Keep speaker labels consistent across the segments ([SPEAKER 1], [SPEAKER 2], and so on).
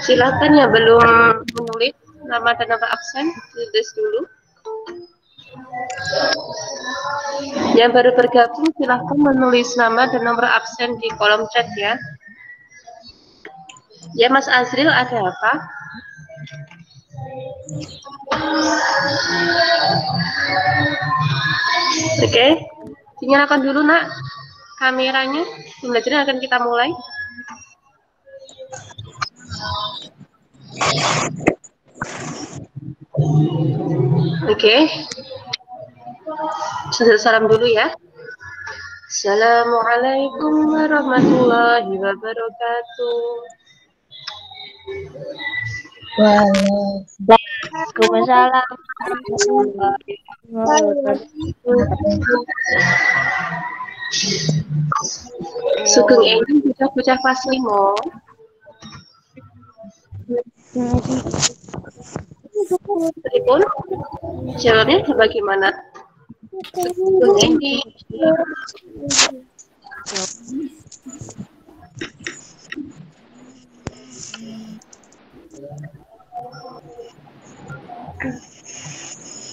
[SPEAKER 1] Silakan ya belum menulis nama dan nomor absen, tulis dulu. Yang baru bergabung silahkan menulis nama dan nomor absen di kolom chat ya. Ya Mas Azril, ada apa? Oke, dinyalakan dulu nak kameranya. Pembelajaran akan kita mulai. Oke. Salam dulu ya. Assalamualaikum warahmatullahi wabarakatuh.
[SPEAKER 2] Waalaikumsalam.
[SPEAKER 1] Sugeng Eni bocah-bocah kelas 5. Pripun? Jawabnya bagaimana? Sugeng Eni.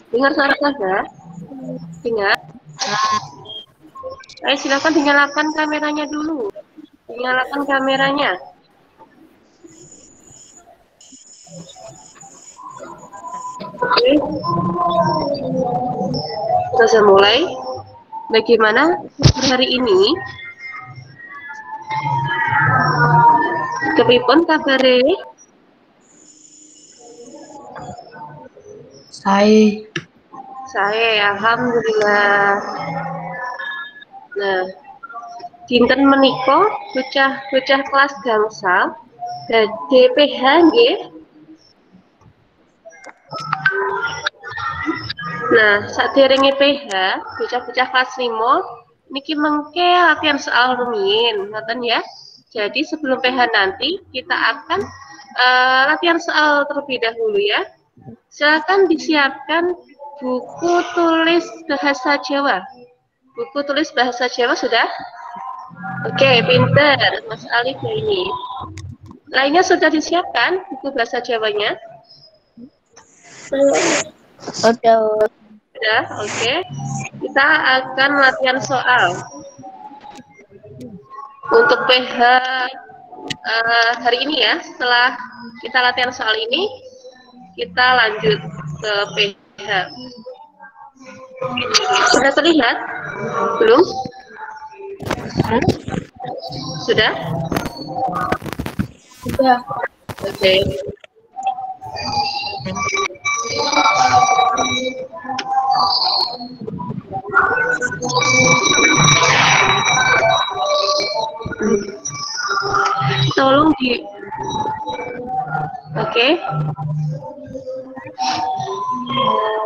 [SPEAKER 1] Dengar suara saya? Dengar? Ayo silakan dinyalakan kameranya dulu. Dinyalakan kameranya. Oke. Kita mulai. Bagaimana hari ini? Kepripun kabare? Saya alhamdulillah. Nah, dinten menika bocah-bocah kelas gangsal badhe PH nggih. Nah, saderenge PH, bocah-bocah kelas 5 niki mengke latihan soal rumiyin, ngoten ya. Jadi sebelum PH nanti kita akan latihan soal terlebih dahulu ya. Silakan disiapkan buku tulis bahasa Jawa. Buku tulis bahasa Jawa sudah? Oke, pinter Mas Alif ini. Lainnya sudah disiapkan buku bahasa Jawanya? Sudah, oke. Kita akan latihan soal. Untuk PH hari ini ya, setelah kita latihan soal ini, kita lanjut ke PH. Sudah terlihat? Belum? Sudah? Sudah. Oke. Tolong di Oke.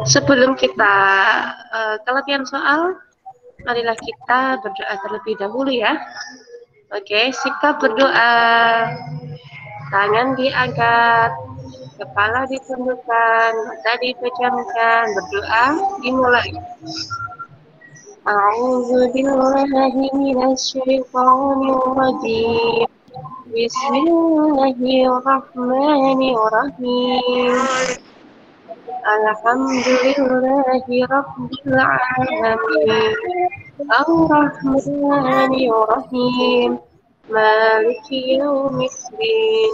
[SPEAKER 1] Sebelum kita ke latihan soal, marilah kita berdoa terlebih dahulu ya. Oke, sikap berdoa. Tangan diangkat, kepala ditundukkan, mata dipejamkan, berdoa dimulai. A'udzu billahi minasyaitonir rajim. Bismillahirrahmanirrahim. Alhamdulillahi rabbil alamin. Ar-Rahmanir Rahim. Maliki yaumiddin.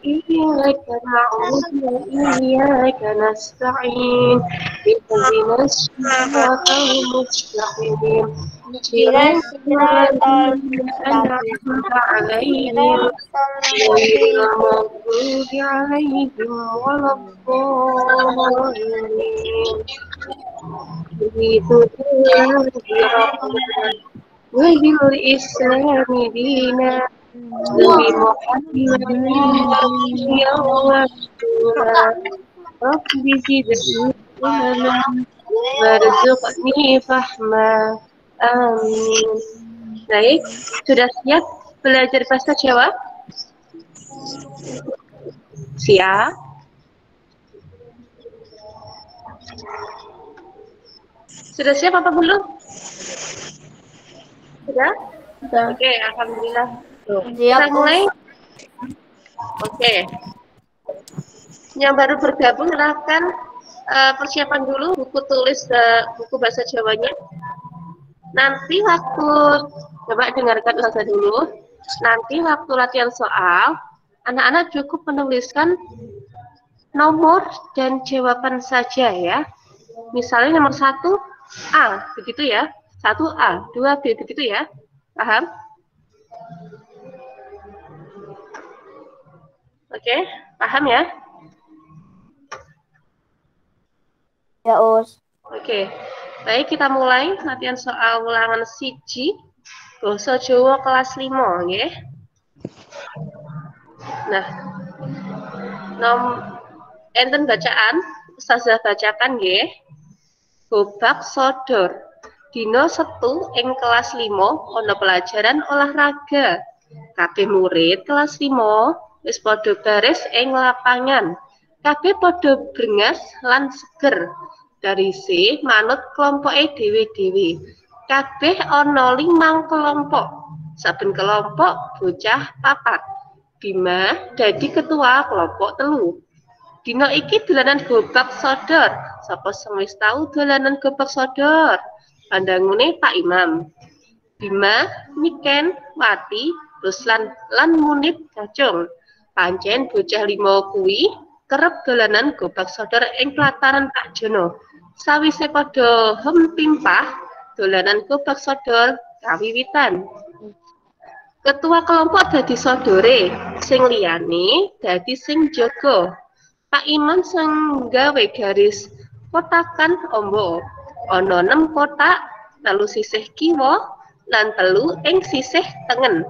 [SPEAKER 1] Iyyaka na'budu wa iyyaka nasta'in. Ihdinas siratal mustaqim. Siratal an'amta 'alaihim ghairil maghdubi 'alaihim waladdallin. Begitu wahil islami dina Nabi Muhammad ya Rasulullah Rabbi zidni ilma warzuqni fahma amin. Baik, sudah siap belajar bahasa Jawa? Siap? Sudah siap apa belum? Sudah? Oke, alhamdulillah. Kita mulai. Oke. Yang baru bergabung silahkan persiapan dulu buku tulis buku bahasa Jawanya. Nanti waktu coba dengarkan saja dulu. Nanti waktu latihan soal, anak-anak cukup menuliskan nomor dan jawaban saja ya. Misalnya nomor 1A, begitu ya. 1A, 2B, begitu ya. Paham? Oke, paham ya?
[SPEAKER 2] Ya, Us.
[SPEAKER 1] Oke, baik kita mulai latihan soal ulangan siji basa Jawa kelas 5 nggih. Nah, enten bacaan Ustazah bacakan nggih. Gobag sodor. Dina Setu ing kelas 5 ana pelajaran olahraga. Kabeh murid kelas 5 wis padha baris ing lapangan. Kabeh padha brengas lan seger. Garise manut kelompoke dhewe-dhewe. Kabeh ana 5 kelompok. Saben kelompok bocah 4. Bima dadi ketua kelompok 3. Dina iki dolanan gobag sodor. Sapa sing wis tau dolanan gobag sodor? Pandangune Pak Imam. Bima, Niken, Wati, Ruslan lan Munib Kacung. Pancen bocah 5 kuwi kerep dolanan gobag sodor ing pelataran Pak Jono. Sawise padha hempimpah, dolanan gobag sodor kawiwitan. Ketua kelompok dadi sodore, sing liyane dadi sing jaga. Pak Imam sing gawe garis kotakan ombo. Ana 6 kotak, 3 sisih kiwa lan 3 ing sisih tengen.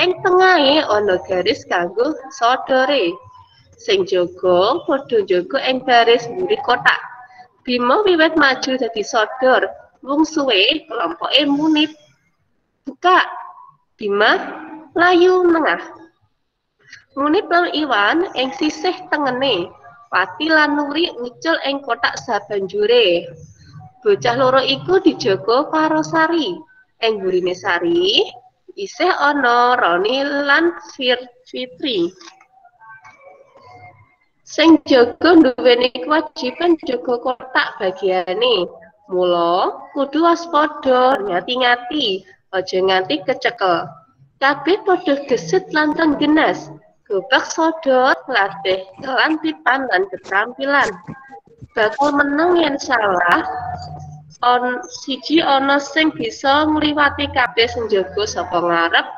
[SPEAKER 1] Ing tengahe ana garis kanggo sodore. Sing jaga padha jaga ing garis mburi kotak. Bima wiwit maju dadi sodor, wung suwe kelompoke Munib. Buka. Bima layu nengah. Munib lan Iwan ing sisih tengene. Pati lan Nuri ucul ing kotak sabanjure. Bocah loro iku dijaga karo Sari. Ing burine Sari isih ana Roni lan Fitri. Sing jaga duweni kewajiban jaga kotak bagiane. Mula kudu waspada, ngati-ngati, aja nganti kecekel. Kabeh padha gesit lan tenggenas. Gobag sodor, latih kelantipan lan keterampilan. Bakal menang yen salah, siji ana sing bisa ngliwati kabeh sing jaga saka ngarep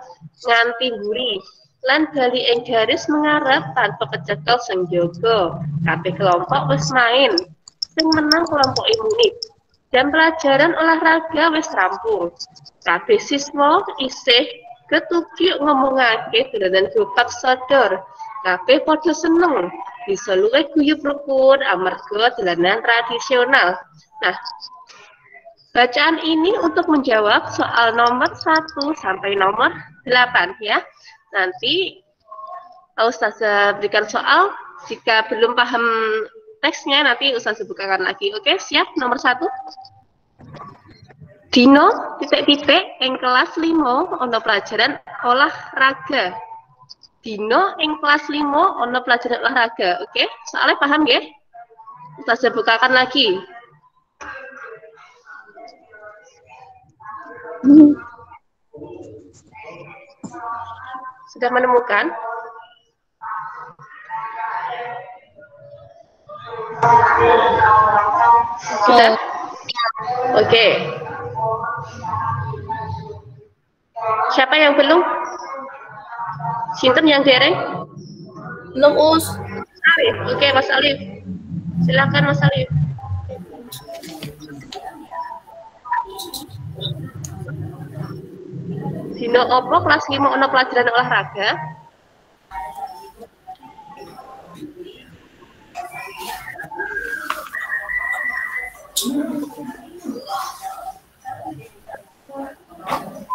[SPEAKER 1] nganti mburi. Lan bali ing garis mengarep tanpa kecekel sing jaga. Kabeh kelompok wis main. Sing menang kelompok Munib. Jam pelajaran olahraga wis rampung. Kabeh siswa isih ketukyuk ngomongake dolanan gobag sodor. Kabeh padha seneng. Bisa luwih guyub rukun amarga dolanan tradisional. Nah, bacaan ini untuk menjawab soal nomor 1 sampai nomor 8 ya. Nanti Ustazah berikan soal, jika belum paham teksnya nanti Ustazah bukakan lagi. Oke, siap? Nomor 1. Dino titik-titik ing kelas 5 ana pelajaran olahraga. Dino ing kelas 5 ana pelajaran olahraga. Oke, soalnya paham nggih? Ustazah bukakan lagi. Sudah menemukan? Sudah? Oke. Siapa yang belum? Sinten yang dereng?
[SPEAKER 2] Belum, Us.
[SPEAKER 1] Alif. Oke, Mas Alif. Silakan Mas Alif. Dino opo kelas 5 ana pelajaran olahraga?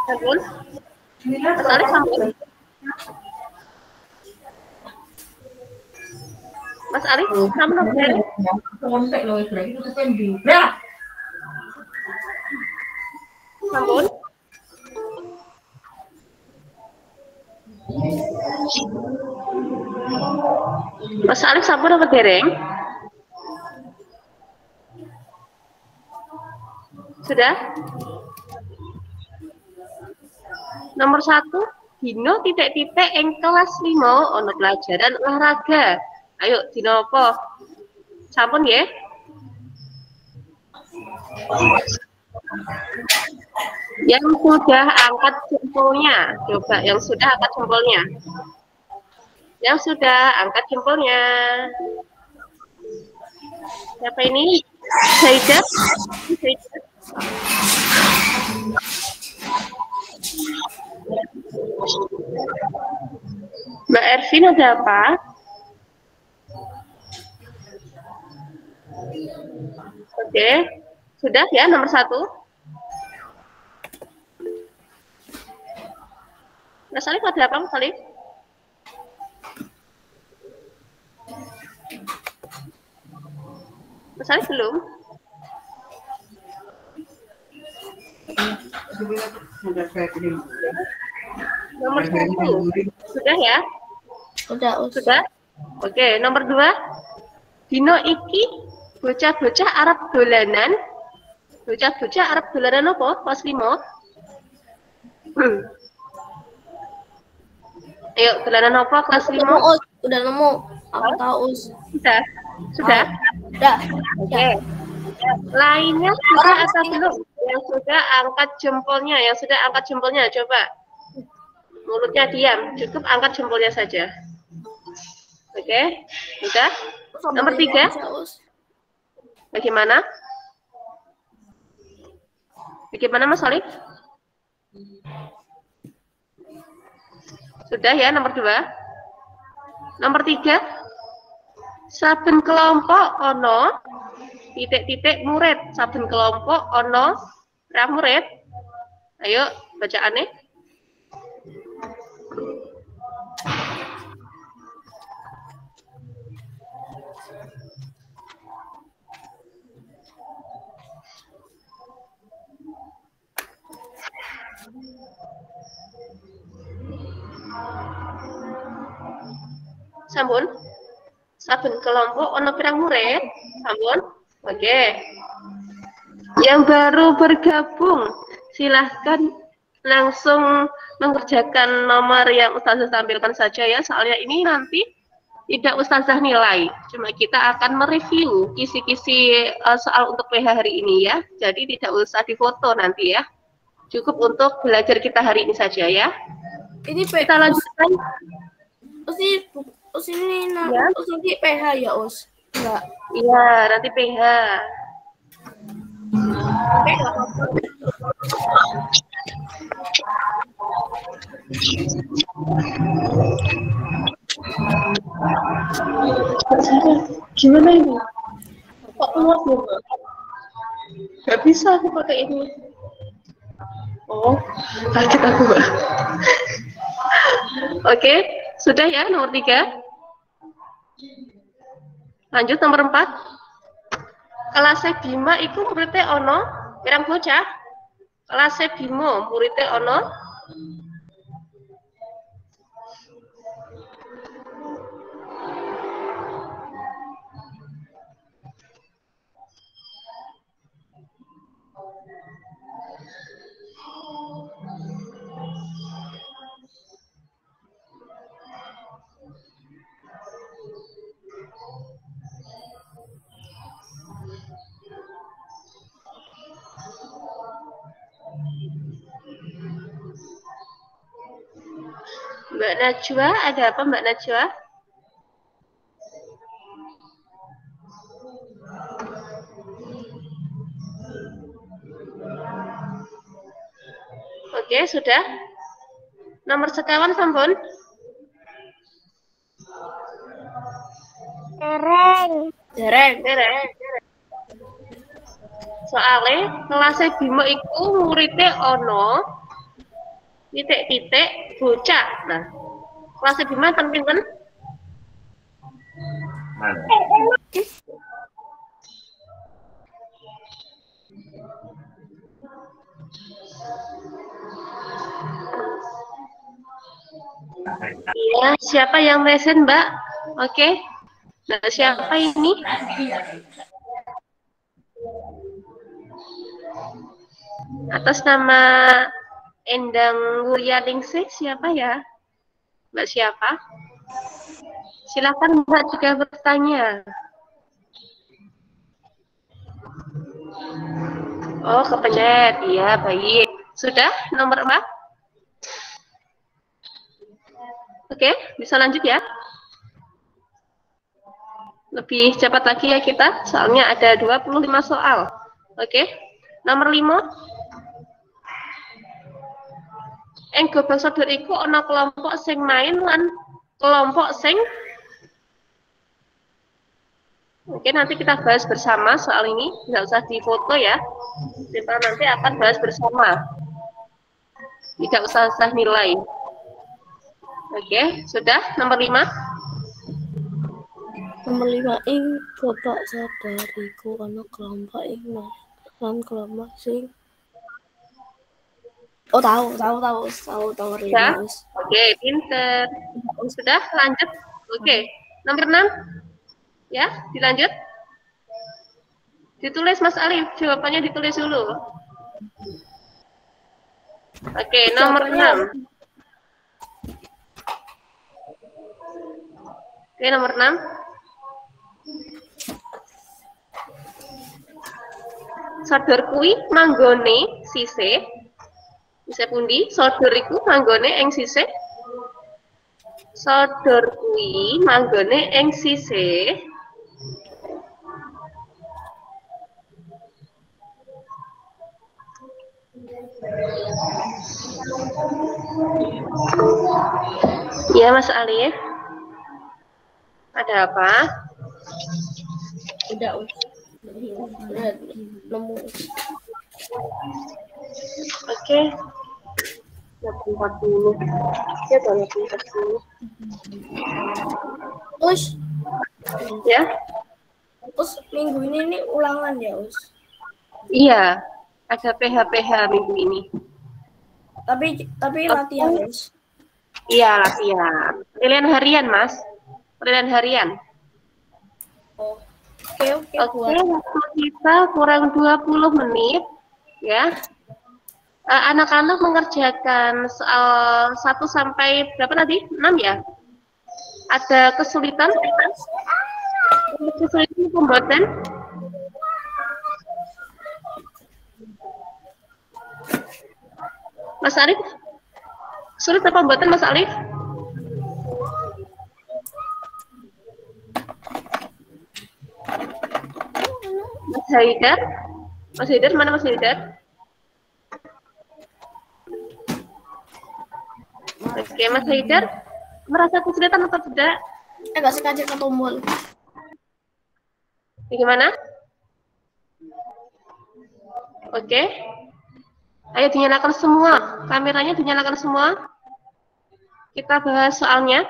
[SPEAKER 1] Sampun? Mas Alif sampun? Mas Alif sampun apa dereng?
[SPEAKER 2] Kontek loh, itu kependi. Ya.
[SPEAKER 1] Sampun? Mas Alif sampun apa dereng? Sudah? Nomor 1, dino titik-titik ing kelas 5 ono pelajaran olahraga. Ayo dino apa? Sampun ya? Yang sudah angkat jempolnya. Coba yang sudah angkat jempolnya. Yang sudah angkat jempolnya. Siapa ini? Zaidah? Zaidah? Mbak Ervin ada apa? Oke, sudah ya nomor 1. Mas Alif ada apa Mas Alif? Mas Alif belum? Nomor 1 sudah ya? Sudah? Oke, nomor 2. Dino iki bocah-bocah Arab dolanan. Bocah-bocah Arab dolanan apa? Kelas 5. Ayo, dolanan apa kelas 5?
[SPEAKER 2] Udah nemu. Aku tahu, Us.
[SPEAKER 1] Sudah? Sudah?
[SPEAKER 2] Udah.
[SPEAKER 1] Oke. Lainnya sudah atau belum? Yang sudah angkat jempolnya, coba. Mulutnya diam, cukup angkat jempolnya saja. Oke, sudah. Nomor 3. Bagaimana? Bagaimana Mas Alif? Sudah ya, nomor 2. Nomor 3. Saben kelompok ono titik-titik murid. Saben kelompok ono ra murid. Ayo bacaannya. Sampun? Saben kelompok ono pirang murid? Sampun? Oke. Yang baru bergabung, silahkan langsung mengerjakan nomor yang Ustazah tampilkan saja ya. Soalnya ini nanti tidak Ustazah nilai. Cuma kita akan mereview kisi-kisi soal untuk PH hari ini ya. Jadi tidak usah difoto nanti ya. Cukup untuk belajar kita hari ini saja ya.
[SPEAKER 2] Ini
[SPEAKER 1] Kita lanjutkan.
[SPEAKER 2] Us ini
[SPEAKER 1] Ya.
[SPEAKER 2] Us nanti PH ya, Us? Enggak.
[SPEAKER 1] Iya, nanti PH. Gimana ini? Kok keluar ya, Mbak? Gak bisa aku pakai ini. Oh, kaget aku, Mbak. Oke, sudah ya nomor 3. Lanjut nomor 4. Kelas Bima itu muridnya ono pirang bocah? Kelas Bima muridnya ono Mbak Najwa, ada apa Mbak Najwa? Oke, sudah. Nomor sekawan sampun?
[SPEAKER 2] Dereng.
[SPEAKER 1] Soalnya kelas Bima iku muridnya ono titik-titik bocah. Nah, kelas Bima pinten? Iya, siapa yang present, Mbak? Oke. Nah, siapa ini? Atas nama Endang Wuryaningsih, siapa ya? Mbak siapa? Silakan Mbak juga bertanya. Oh, kepencet. Iya, baik. Sudah nomor 4? Oke, bisa lanjut ya. Lebih cepat lagi ya kita, soalnya ada 25 soal. Oke, nomor 5. Ing Gobang Sodor iku ana kelompok sing main lan kelompok sing. Oke, nanti kita bahas bersama soal ini, nggak usah difoto ya. Kita nanti akan bahas bersama. Tidak usah nilai. Oke, sudah nomor 5.
[SPEAKER 2] Nomor 5 ing Bapak sadariku ana kelompok ing lan kelompok sing tahu nomor 5.
[SPEAKER 1] Ya? Oke, pinter. Sudah lanjut. Oke, nomor 6. Ya, dilanjut. Ditulis Mas Alif, jawabannya ditulis dulu. Oke, nomor 6. Oke, nomor 6. Sodor kuwi manggone sisih. Sisih pundi? Sodor iku manggone ing sisih. Sodor kuwi manggone ing sisih. Ya, Mas Alif. Ada apa?
[SPEAKER 2] Udah nemu.
[SPEAKER 1] Oke. 40. Ya, 40.
[SPEAKER 2] Us.
[SPEAKER 1] Ya.
[SPEAKER 2] Us minggu ini nih ulangan ya, Us.
[SPEAKER 1] Iya, ada PH minggu ini.
[SPEAKER 2] Tapi latihan, Us.
[SPEAKER 1] Iya, latihan. Penilaian harian, Mas. Penilaian harian.
[SPEAKER 2] Oke,
[SPEAKER 1] Waktu kita kurang 20 menit, ya. Anak-anak mengerjakan soal 1 sampai berapa tadi? 6 ya? Ada kesulitan? Kesulitan pembuatan? Mas Arif? Sulit apa pembuatan Mas Alif? Mas Haidar? Mas Haidar, mana Mas Haidar? Oke, Mas Haidar, merasa kesulitan atau tidak?
[SPEAKER 2] Nggak sengaja ketumbul.
[SPEAKER 1] Gimana? Oke. Ayo dinyalakan semua. Kameranya dinyalakan semua. Kita bahas soalnya.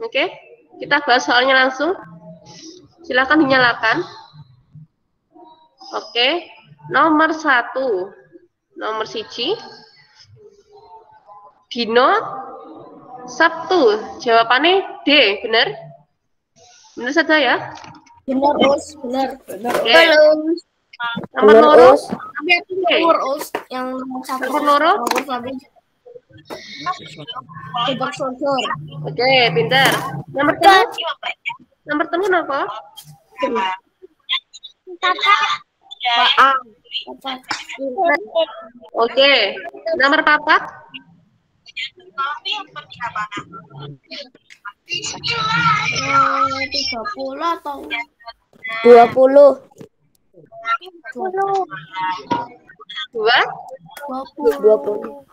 [SPEAKER 1] Oke. Kita bahas soalnya langsung. Silakan dinyalakan. Oke. Nomor 1. Nomor 1. Dino Sabtu. Jawabannya D, benar? Benar saja ya?
[SPEAKER 2] Benar, Us. Benar.
[SPEAKER 1] Nomor loro.
[SPEAKER 2] Nomor Us yang nomor 1.
[SPEAKER 1] Nomor loro.
[SPEAKER 2] Gobang Sodor.
[SPEAKER 1] Oke, pintar. Nomor telu. Nomor telu apa? Oke. Nomor papat.
[SPEAKER 2] 30 atau
[SPEAKER 3] 20.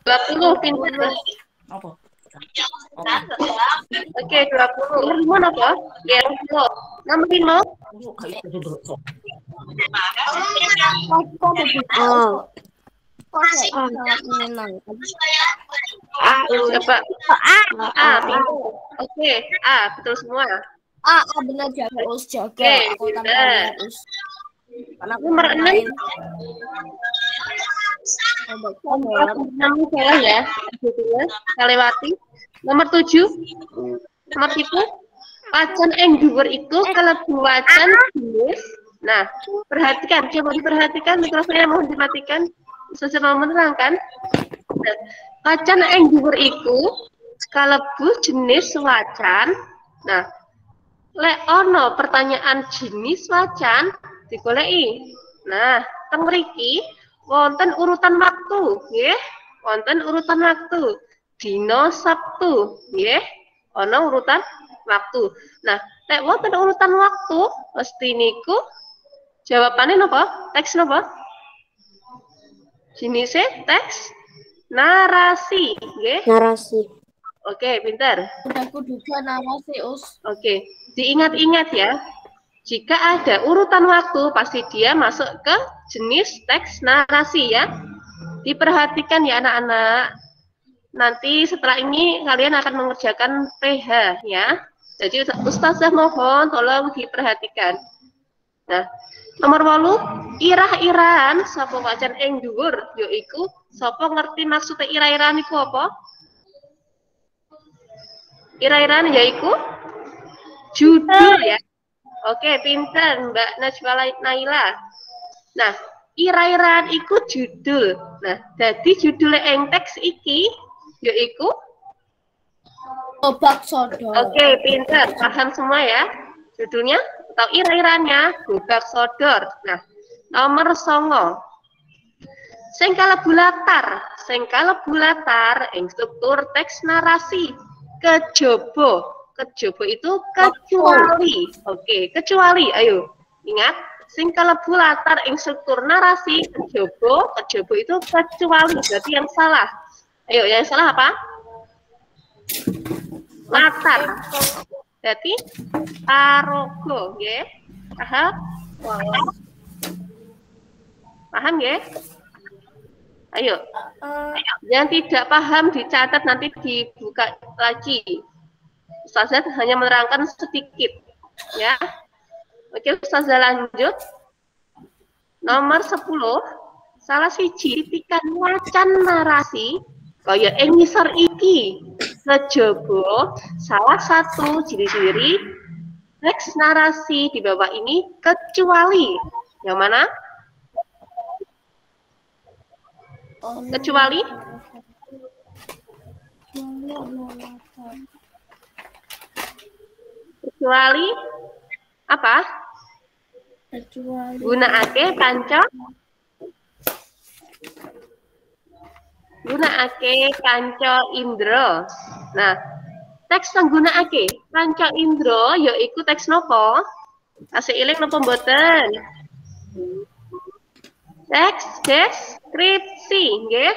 [SPEAKER 1] 20 pintar. Oke, 20. Nomor apa? Ya, nomor 5. Siapa? A. Oke, A, betul semua.
[SPEAKER 2] Benar, jaga Us, jaga.
[SPEAKER 1] Oke, benar. Nomor 6. Nomor 6 salah ya. Kalewati. Nomor 7. Nomor 7. Wacan ing dhuwur iku kalebu wacan jenis. Nah, perhatikan, coba diperhatikan, mikrofonnya mohon dimatikan. Secara menerangkan. Nah, wacan ing dhuwur iku kalebu jenis wacan. Nah, lek ono pertanyaan jenis wacan digoleki. Nah, teng mriki wonten urutan waktu, nggih. Wonten urutan waktu. Dina Sabtu, nggih. Ono urutan waktu. Nah, lek wonten urutan waktu, mesti niku jawabannya napa? Teks napa? Jenisnya teks narasi, nggih.
[SPEAKER 3] Narasi.
[SPEAKER 1] Oke, pintar.
[SPEAKER 2] Aku juga narasi, Us.
[SPEAKER 1] Oke, diingat-ingat ya. Jika ada urutan waktu, pasti dia masuk ke jenis teks narasi ya. Diperhatikan ya anak-anak. Nanti setelah ini kalian akan mengerjakan PH ya. Jadi Ustazah mohon tolong diperhatikan. Nah, nomor 8, irah-irahan sapa wacan ing dhuwur yaiku sapa ngerti maksudnya irah-irahan iku apa? Irah-irahan yaiku judul ya. Oke, pinter Mbak Najwa Naila. Nah, irah-irahan iku judul. Nah, jadi judul ing teks iki yaiku
[SPEAKER 2] Gobak sodor.
[SPEAKER 1] oke, pinter, paham semua ya. Judulnya atau irah-irahannya Gobak Sodor. Nah, nomor 9. Sing kalebu latar ing struktur teks narasi kejaba. Kejaba itu kecuali. Oke, kecuali. Ayo, ingat, sing kalebu latar ing struktur narasi kejaba itu kecuali. Berarti yang salah. Ayo, yang salah apa? Latar. Berarti paraga, nggih. Paham? Paham nggih? Ayo. Yang tidak paham dicatat, nanti dibuka lagi. Ustazah hanya menerangkan sedikit, ya. Oke, Ustazah lanjut. Nomor 10, salah siji titikan wacan narasi kaya ing ngisor iki. Kejaba salah satu ciri-ciri teks narasi di bawah ini kecuali. Yang mana? Kecuali? Kecuali apa?
[SPEAKER 2] Kecuali
[SPEAKER 1] Gunakake kanca indra. Nah, teks kang gunakake kanca indra yaiku teks napa? Kasih eling napa mboten? Teks deskripsi, nggih.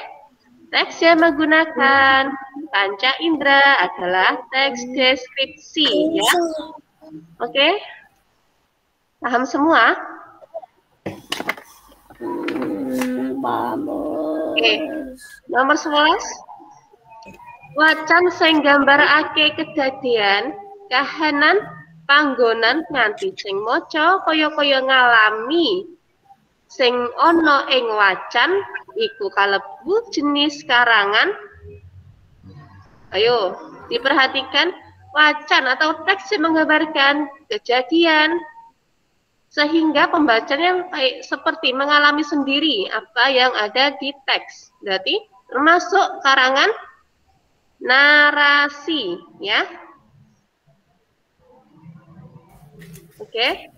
[SPEAKER 1] Teks yang menggunakan panca indera adalah teks deskripsi, ya. Oke? Paham semua? Oke. Nomor 11. Wacan sing nggambarake kedadian, kahanan, panggonan nganti sing maca kaya-kaya ngalami sing ana ing wacan iku kalebu jenis karangan. Ayo, diperhatikan wacan atau teks yang menggambarkan kejadian sehingga pembacanya seperti mengalami sendiri apa yang ada di teks. Berarti termasuk karangan narasi, ya. Oke.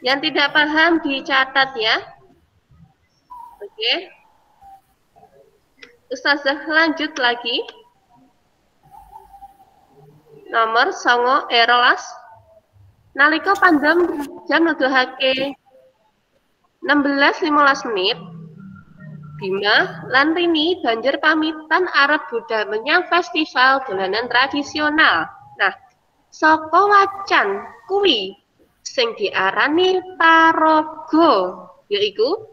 [SPEAKER 1] Yang tidak paham dicatat ya. Oke. Ustazah lanjut lagi. Nomor 9 rolas. Nalika pandem jam nuduhake 16:15 menit. Bima lan Rini banjur pamitan arep budal menyang festival dolanan tradisional. Nah, saka wacan kuwi sing diarani paraga, yaiku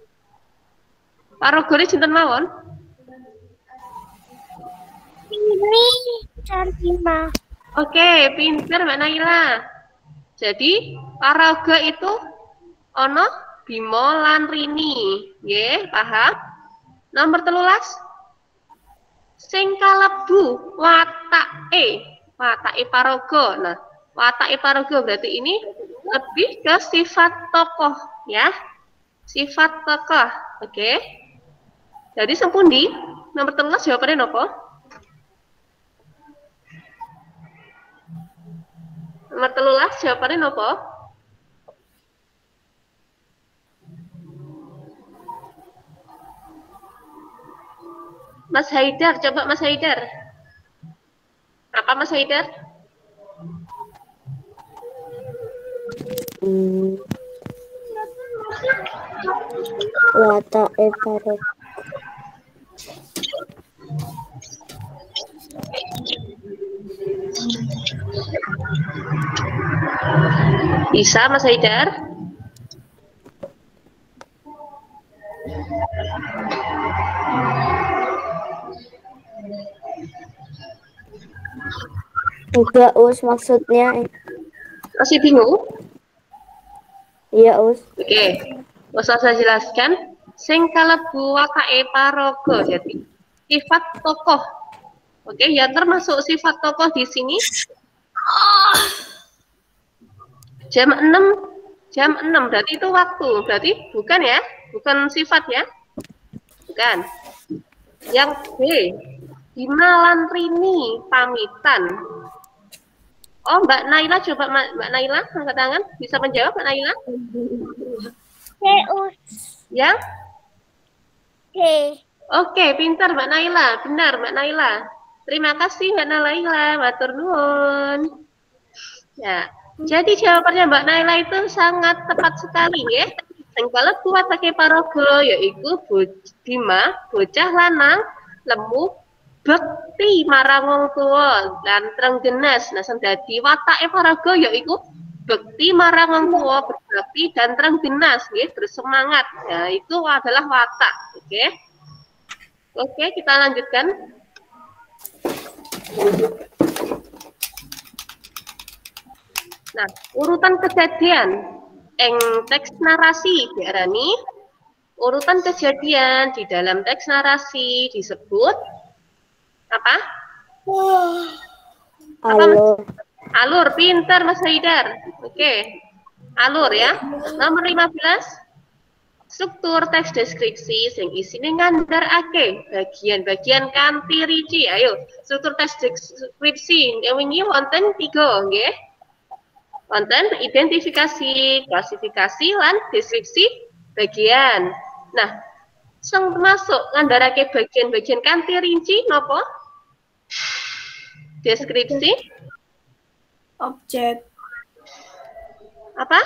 [SPEAKER 1] paragane sinten mawon?
[SPEAKER 3] Ini Cantima.
[SPEAKER 1] Oke, pinter Mbak Naila. Jadi paraga itu ono Bima lan Rini, nggih, paham? Nomor 13. sing kalebu watake paraga. Nah, watake paraga berarti ini lebih ke sifat tokoh ya. Sifat tokoh. Oke. Jadi sempundi nomor 13 jawabannya nopo? Nomor 13 jawabannya nopo? Mas Haidar, coba Mas Haidar. Apa Mas Haidar?
[SPEAKER 2] Watake paraga.
[SPEAKER 1] Bisa Mas Haidar?
[SPEAKER 2] Enggak, Us, maksudnya.
[SPEAKER 1] Masih bingung?
[SPEAKER 2] Iya, Us.
[SPEAKER 1] Oke. Usah saya jelaskan. Sing kalebu watake paraga jadi sifat tokoh. Oke, ya termasuk sifat tokoh di sini. Jam 6 berarti itu waktu. Berarti bukan ya? Bukan sifat ya? Bukan. Yang B, Bima lan Rini pamitan. Oh, Mbak Naila, coba Mbak Naila angkat tangan. Bisa menjawab Mbak Naila?
[SPEAKER 3] Zeus.
[SPEAKER 1] Ya?
[SPEAKER 3] He.
[SPEAKER 1] Oke, pintar Mbak Naila. Benar Mbak Naila. Terima kasih Mbak Naila. Matur nuwun. Ya. Jadi jawabannya Mbak Naila itu sangat tepat sekali ya. Sing kalebu watake paraga yaiku Bima, bocah lanang lemu bekti marang wong tuwa lan trenggenas. Nah, sing dadi watake paraga yaiku bekti marang wong tuwa, berbakti dan trenggenas nggih, bersemangat. Nah, itu adalah watak, oke. Oke, kita lanjutkan. Nah, urutan kejadian ing teks narasi diarani urutan kejadian di dalam teks narasi disebut apa?
[SPEAKER 2] Alur.
[SPEAKER 1] Alur, pintar Mas Haidar. Oke. Alur ya. Nomor 15. Struktur teks deskripsi sing isine ngandharake bagian-bagian kanthi rinci. Ayo, struktur teks deskripsi wingi wonten 3 nggih. Wonten identifikasi, klasifikasi lan deskripsi bagian. Nah, sing termasuk ngandharake bagian-bagian kanthi rinci napa? Deskripsi
[SPEAKER 4] Objek.
[SPEAKER 1] apa?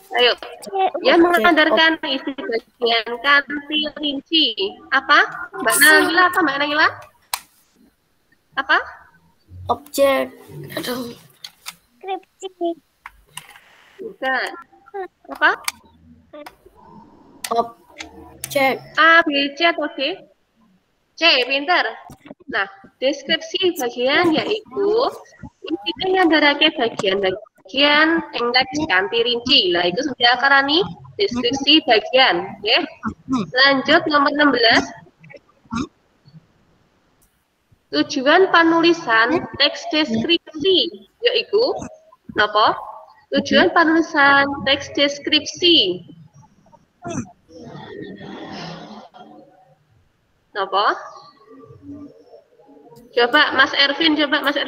[SPEAKER 1] Ayo, ya mengandalkan isi bagian kanthi rinci. Apa? Mbak Naila apa Mbak Naila? Apa?
[SPEAKER 4] Objek. Aduh.
[SPEAKER 3] Skripsi.
[SPEAKER 1] Bukan. Apa?
[SPEAKER 4] Objek.
[SPEAKER 1] A, B, C atau D? C, pintar. Nah, deskripsi bagian yaitu intinya ngandharake bagian-bagian ing teks kanthi rinci. Lah itu sudah karani deskripsi bagian, nggih. Lanjut nomor 16. Tujuan penulisan teks deskripsi yaitu napa? Tujuan penulisan teks deskripsi. Napa? Coba Mas Ervin, Mas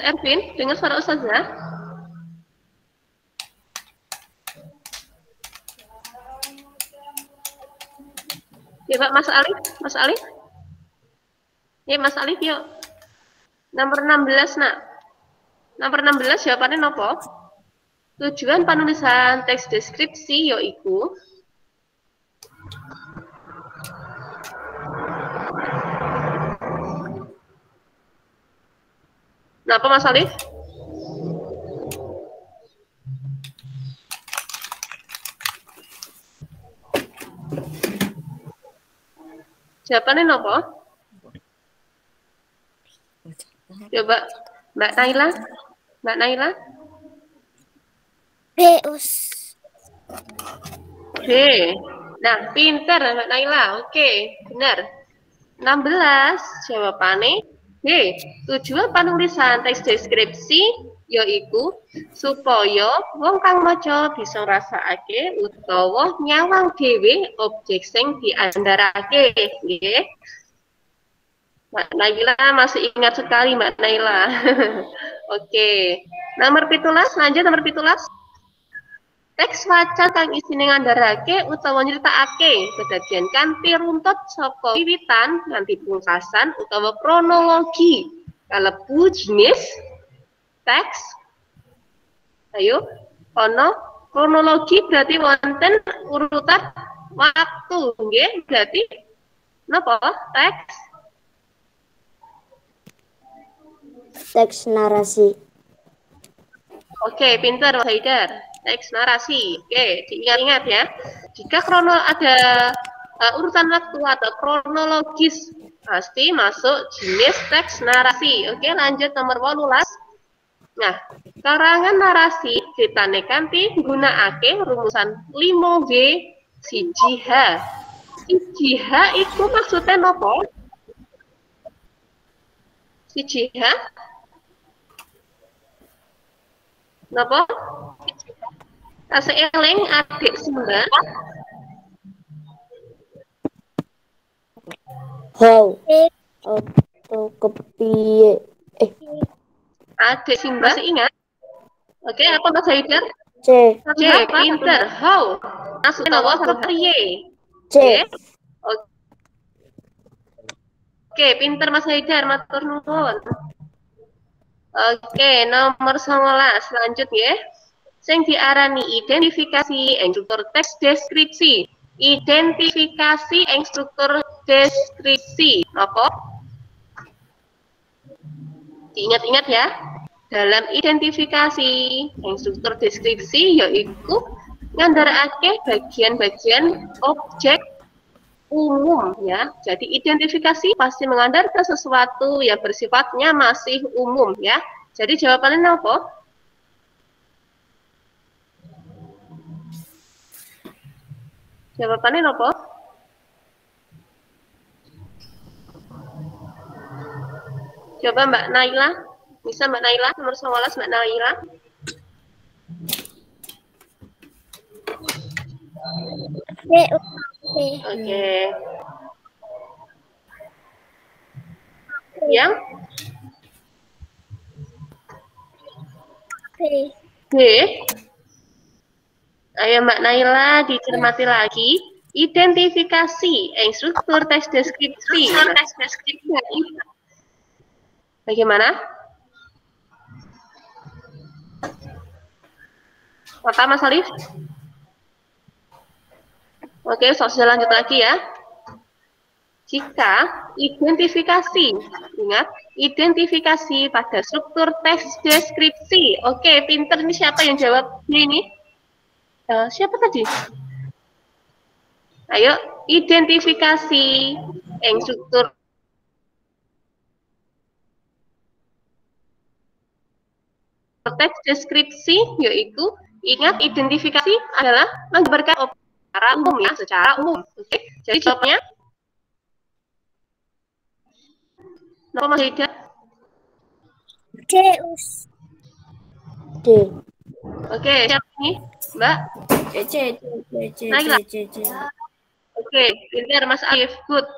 [SPEAKER 1] Ervin, dengar suara Ustazah? Coba Mas Alif. Ya Mas Alif yuk. Nomor 16 nak. Nomor 16 jawabannya nopo? Tujuan penulisan teks deskripsi yaiku Napa Mas Alif? Jawabannya nopo? Coba Mbak Naila. Mbak Naila?
[SPEAKER 3] Deus.
[SPEAKER 1] B. Nah, pinter Mbak Naila. Oke, benar. 16 jawabannya B. Tujuan penulisan teks deskripsi yaiku supaya wong kang maca bisa ngrasakake utawa nyawang dhewe objek sing diandharake, nggih. Mbak Naila masih ingat sekali Mbak Naila. Oke. Nomor 17, lanjut nomor 17. Teks wacan kang isine ngandharake utawa nyritakake kedadian kanthi runtut saka wiwitan nganti pungkasan utawa kronologi kalebu jenis teks. Ayo, ono kronologi berarti wonten urutan waktu, nggih? Berarti napa? Teks
[SPEAKER 4] Teks narasi.
[SPEAKER 1] Oke, pintar Mas Haidar. Teks narasi. Oke, diingat-ingat ya. Jika ada urutan waktu atau kronologis, pasti masuk jenis teks narasi. Oke, lanjut nomor 18. Nah, karangan narasi ditane kanthi nggunakake rumusan 5W siji H. Siji H iku maksudnya napa? Siji H? Napa? Tasik eling adik Simba.
[SPEAKER 4] How atau kepiye?
[SPEAKER 1] Adik Simba masih ingat? Oke, apa Mas Haidar?
[SPEAKER 4] C.
[SPEAKER 1] C, pinter. How? Maksudnya apa? Kepiye?
[SPEAKER 4] C.
[SPEAKER 1] Oke, pinter Mas Haidar, matur nuwun. Oke, nomor 19 lanjut ya. Sing diarani identifikasi instruktur teks deskripsi. Identifikasi instruktur deskripsi. Apa? Diingat-ingat ya. Dalam identifikasi instruktur deskripsi yaitu ngandharake bagian-bagian objek umum ya. Jadi identifikasi pasti mengandalkan sesuatu yang bersifatnya masih umum ya. Jadi jawabannya apa? Jawabannya apa? Coba Mbak Naila. Bisa Mbak Naila nomor 19 Mbak Naila.
[SPEAKER 3] Deus.
[SPEAKER 1] Oke. Yang
[SPEAKER 3] B.
[SPEAKER 1] B. Ayo Mbak Naila dicermati lagi. Identifikasi instruktur teks deskripsi. Bagaimana? Apa Mas Alif? Oke, saya lanjut lagi ya. Jika identifikasi, ingat, identifikasi pada struktur teks deskripsi. Oke, pinter ini siapa yang jawab ini? Siapa tadi? Ayo, identifikasi instruktur teks deskripsi, yaitu ingat identifikasi adalah menggambarkan objek secara umum ya, secara umum. Oke, jadi jawabnya apa Mas Haidar?
[SPEAKER 3] Deus.
[SPEAKER 4] D.
[SPEAKER 1] Oke, siapa ini? Mbak?
[SPEAKER 4] C.
[SPEAKER 1] Naila. Oke, pintar Mas Alif, good.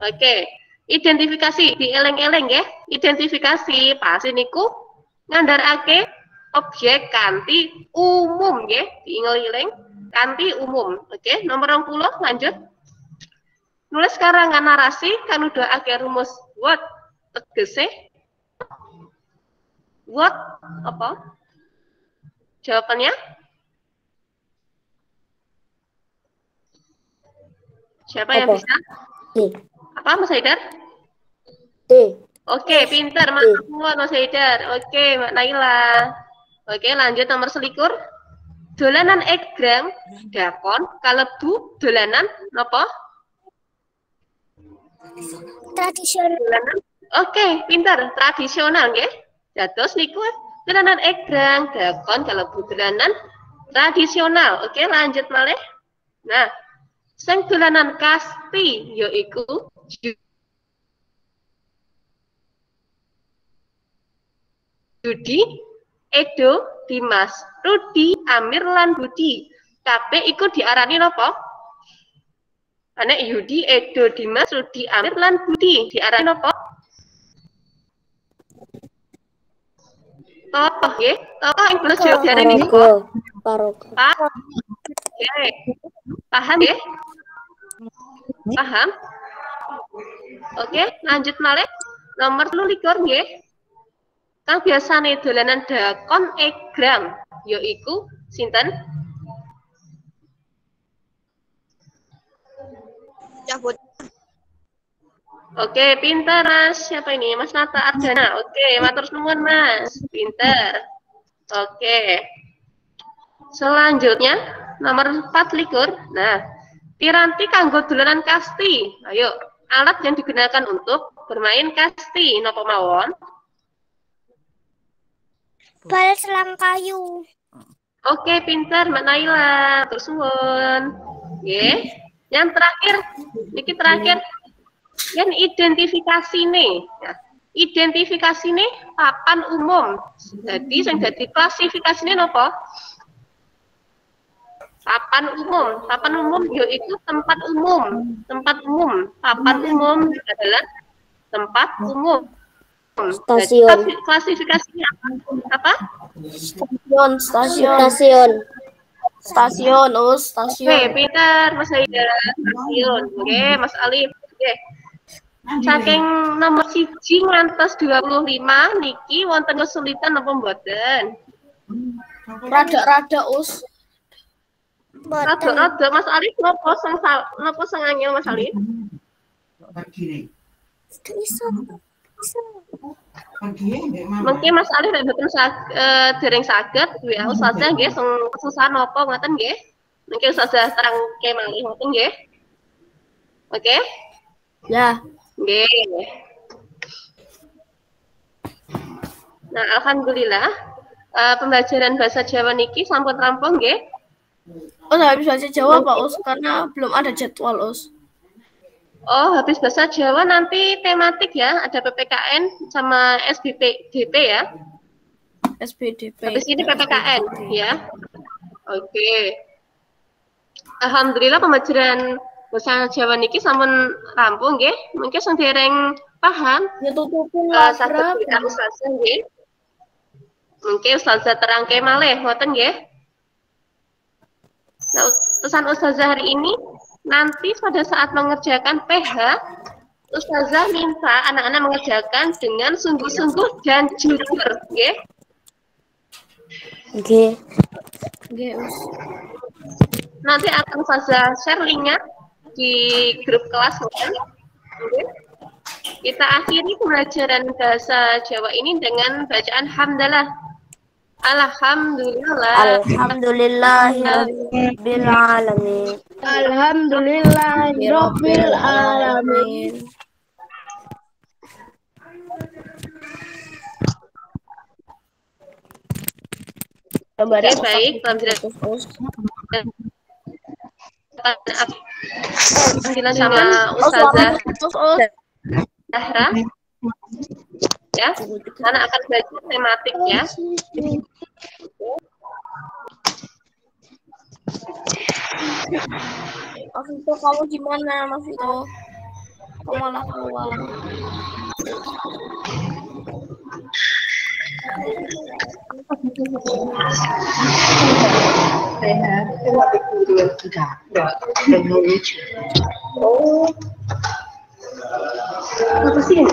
[SPEAKER 1] Oke, identifikasi dieleng-eleng ya. Identifikasi pasti niku ngandharake objek kanthi umum ya, diiling-iling kanthi umum. Oke, nomor 20 lanjut. Nulis karangan narasi kan udah ake rumus what tegese what apa? Jawabannya? Siapa yang
[SPEAKER 4] Apa?
[SPEAKER 1] bisa?
[SPEAKER 4] D.
[SPEAKER 1] Apa Mas Haidar?
[SPEAKER 4] D.
[SPEAKER 1] Oke, pintar Mas Haidar. Oke, Mbak Naila. Oke, lanjut nomor selikur. Dolanan egrang dakon kalebu dolanan napa?
[SPEAKER 3] Tradisional.
[SPEAKER 1] Dolanan. Oke, pintar. Tradisional nggih. Dados niku Dolanan egrang, dakon kalebu dolanan tradisional. Oke, lanjut malih. Nah, sing dolanan kasti yaiku Yudi, Edo, Dimas, Rudi, Amir lan Budi. Kabeh iku diarani napa? Anek Yudi, Edo, Dimas, Rudi, Amir lan Budi diarani napa? Tokoh nggih. Tokoh ing basa Jawa diarani napa?
[SPEAKER 4] Paraga.
[SPEAKER 1] Oke. Paham nggih? Paham? Oke, lanjut malih. Nomor 23 nggih. Kang biasane dolanan dakon egrang yaiku sinten? Oke, pinter Mas. Siapa ini? Mas Nata Arjana. Oke, matur nuwun Mas. Pinter. Oke. Selanjutnya nomor 24. Nah, piranti kanggo dolanan kasti. Ayo, alat yang digunakan untuk bermain kasti napa mawon?
[SPEAKER 3] Bal selang kayu.
[SPEAKER 1] Oke, pintar Mbak Naila. Terus suwun. Nggih. Yang terakhir, iki terakhir. Yang identifikasi nih. Nah, identifikasi nih papan umum. Jadi sing dadi klasifikasine napa? Papan umum. Papan umum yaitu tempat umum. Tempat umum. Papan umum adalah tempat umum.
[SPEAKER 4] Stasiun.
[SPEAKER 1] Jadi, klasifikasinya apa?
[SPEAKER 4] Stasiun.
[SPEAKER 2] Stasiun.
[SPEAKER 1] Oke, pintar Mas Haidar. Stasiun. Oke, Mas Alif. Oke. Saking nomor 1 ngantos 25 niki wonten kesulitan apa mboten?
[SPEAKER 2] Rada-rada
[SPEAKER 1] Rada-rada Mas Alif nopo sing angel Mas Alif? Mungkin Mas Alif nek mboten dereng saged WA Ustazah nggih sing kesusahan napa ngoten nggih. Mungkin Ustazah terangke malih ngoten nggih. Oke?
[SPEAKER 2] Ya.
[SPEAKER 1] Nggih. Nah, alhamdulillah pembelajaran bahasa Jawa niki sampun rampung nggih.
[SPEAKER 2] Oh, nggak bisa bahasa Jawa Pak Us karena belum ada jadwal Us.
[SPEAKER 1] Oh, habis bahasa Jawa nanti tematik ya, ada PPKN sama SBPDP ya.
[SPEAKER 2] SBDP.
[SPEAKER 1] Habis ini PPKN ya. Oke. Alhamdulillah pembelajaran bahasa Jawa niki sampun rampung nggih. Mungkin sing dereng paham
[SPEAKER 2] Ya tutupin
[SPEAKER 1] saged Ustazah nggih. Mungkin Ustazah terangke malih ngoten nggih. Nah, pesan Ustazah hari ini nanti pada saat mengerjakan PH, Ustazah minta anak-anak mengerjakan dengan sungguh-sungguh dan jujur, nggih.
[SPEAKER 4] Oke.
[SPEAKER 2] Us.
[SPEAKER 1] Nanti akan Ustazah share linknya di grup kelas, kan? Kita akhiri pembelajaran bahasa Jawa ini dengan bacaan hamdalah. Alhamdulillah.
[SPEAKER 4] Alhamdulillahirabbil alamin.
[SPEAKER 2] Alhamdulillahirabbil alamin.
[SPEAKER 1] Oke, baik. Alhamdulillah sama Ustazah Zahra. Ya, karena akan belajar tematik ya.
[SPEAKER 2] Mas Vito, kamu gimana Mas Vito? Kamu malah keluar.
[SPEAKER 1] Oh, apa sih ya?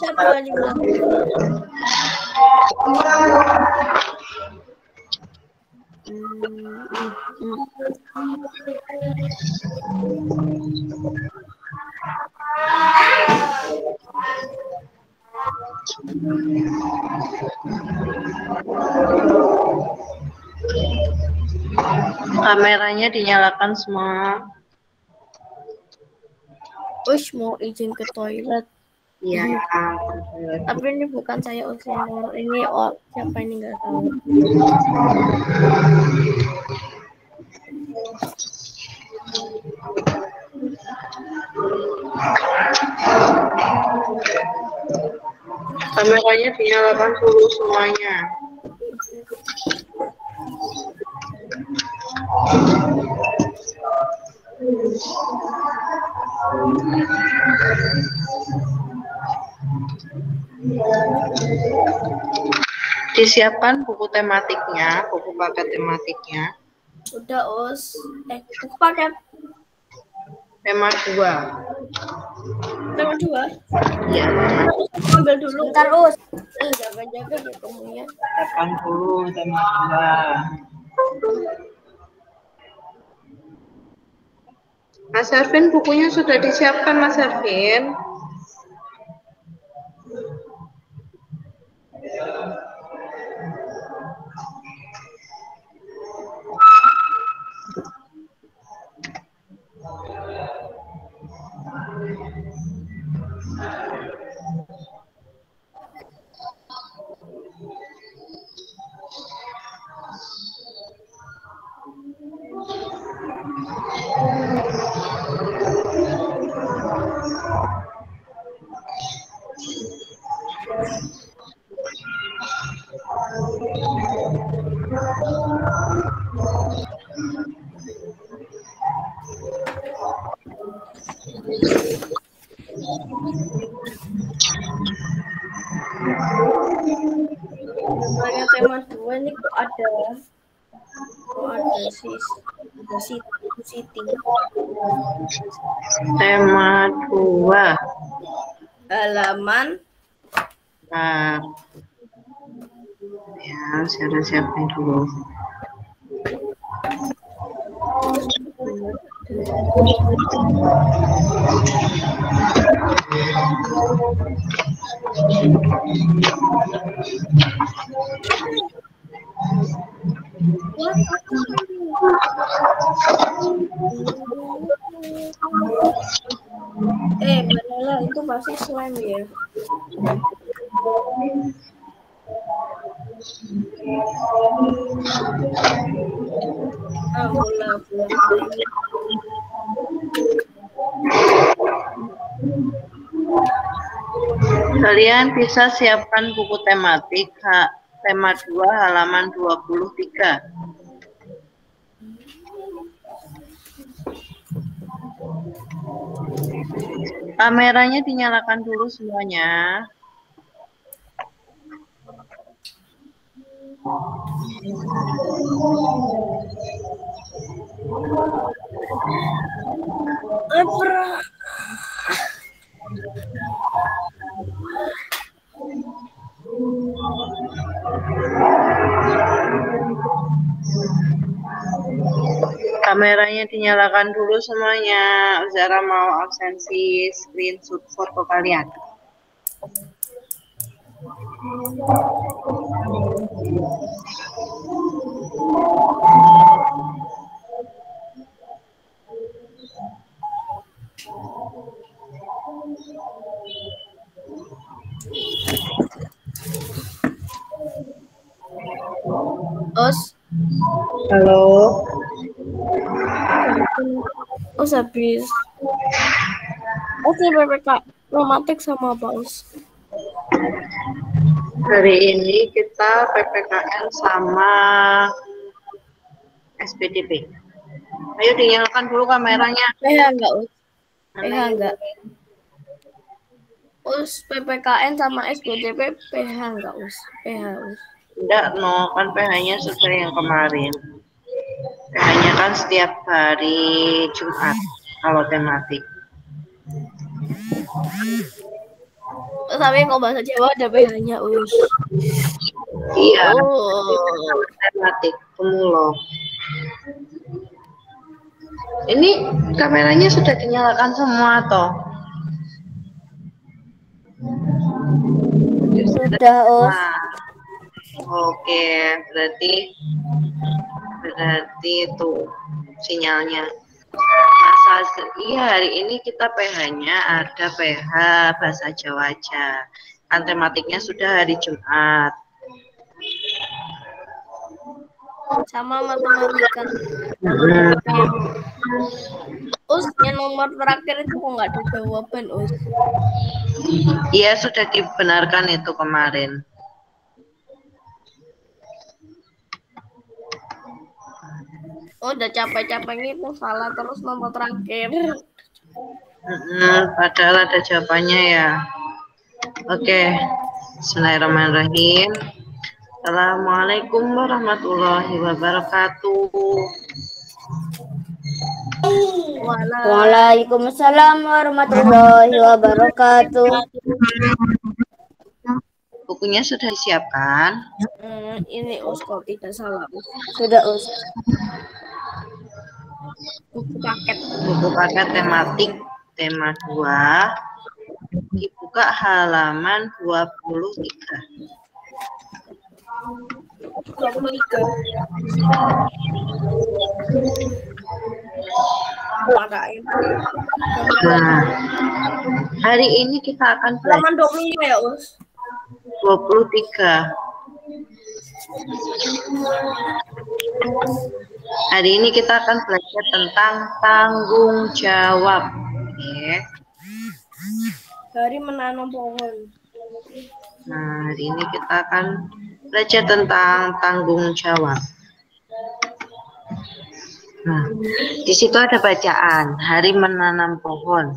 [SPEAKER 2] Siapa lagi bilang?
[SPEAKER 5] Kameranya dinyalakan semua.
[SPEAKER 2] Ush, mau izin ke toilet.
[SPEAKER 5] Iya.
[SPEAKER 2] Tapi ini bukan saya Usianur. Ini siapa ini nggak tahu.
[SPEAKER 5] Kameranya dinyalakan dulu semuanya. Disiapkan buku tematiknya, buku paket tematiknya.
[SPEAKER 2] Udah Us. Buku paket
[SPEAKER 5] Tema 2.
[SPEAKER 2] tema 2.
[SPEAKER 5] Iya.
[SPEAKER 2] Ambil dulu.
[SPEAKER 3] Bentar, Us.
[SPEAKER 2] Jaga-jaga ya kamu ya.
[SPEAKER 5] Siapkan dulu tema 2. Mas Ervin, bukunya sudah disiapkan, Mas Ervin.
[SPEAKER 2] Sebenarnya tema 2 ini kok ada Siti.
[SPEAKER 5] Tema 2.
[SPEAKER 2] Halaman
[SPEAKER 5] Nah, ya, saya siapin dulu.
[SPEAKER 2] Manila itu pasti slime ya. Bola.
[SPEAKER 5] Kalian bisa siapkan buku tematik tema 2 halaman 23. Kameranya dinyalakan dulu semuanya. Kameranya dinyalakan dulu semuanya. Zara mau absensi screenshot foto kalian.
[SPEAKER 2] Os.
[SPEAKER 5] Halo.
[SPEAKER 2] Os habis. Oke, PPK romantik sama apa Os?
[SPEAKER 5] Hari ini kita PPKN sama SPDP. Ayo dinyalakan dulu kameranya.
[SPEAKER 2] PH enggak Us? PH enggak? Us PPKN sama SPDP PH enggak Us? PH Us.
[SPEAKER 5] Enggak, no, kan PH-nya sesuai yang kemarin. PH-nya kan setiap hari Jumat kalau tematik.
[SPEAKER 2] Tapi kalau bahasa Jawa ada PH-nya Us.
[SPEAKER 5] Iya. Tematik pemulung. Ini kameranya sudah dinyalakan semua toh?
[SPEAKER 4] Sudah, Us.
[SPEAKER 5] Oke, berarti berarti itu sinyalnya. Masa iya hari ini kita PH-nya ada PH bahasa Jawa aja. Kan tematiknya sudah hari Jumat.
[SPEAKER 2] Sama matematika. Us, yang nomor terakhir itu kok nggak ada jawaban, Us?
[SPEAKER 5] Iya sudah dibenarkan itu kemarin.
[SPEAKER 2] Oh, udah capek-capeknya itu salah terus nomor terakhir.
[SPEAKER 5] Padahal ada jawabannya ya. Oke, Bismillahirrahmanirrahim. Assalamualaikum warahmatullahi wabarakatuh.
[SPEAKER 4] Waalaikumsalam warahmatullahi wabarakatuh.
[SPEAKER 5] Bukunya sudah disiapkan?
[SPEAKER 2] Ini Us kok tidak salah. Us.
[SPEAKER 4] Sudah, Us.
[SPEAKER 2] Buku paket.
[SPEAKER 5] Buku paket tematik tema 2 dibuka halaman 23.
[SPEAKER 2] 23.
[SPEAKER 5] Nah, hari ini kita akan belajar
[SPEAKER 2] Halaman 25 ya, Us?
[SPEAKER 5] 23. Hari ini kita akan belajar tentang tanggung jawab. Oke.
[SPEAKER 2] Dari menanam pohon.
[SPEAKER 5] Nah, hari ini kita akan belajar tentang tanggung jawab. Nah, di situ ada bacaan hari menanam pohon.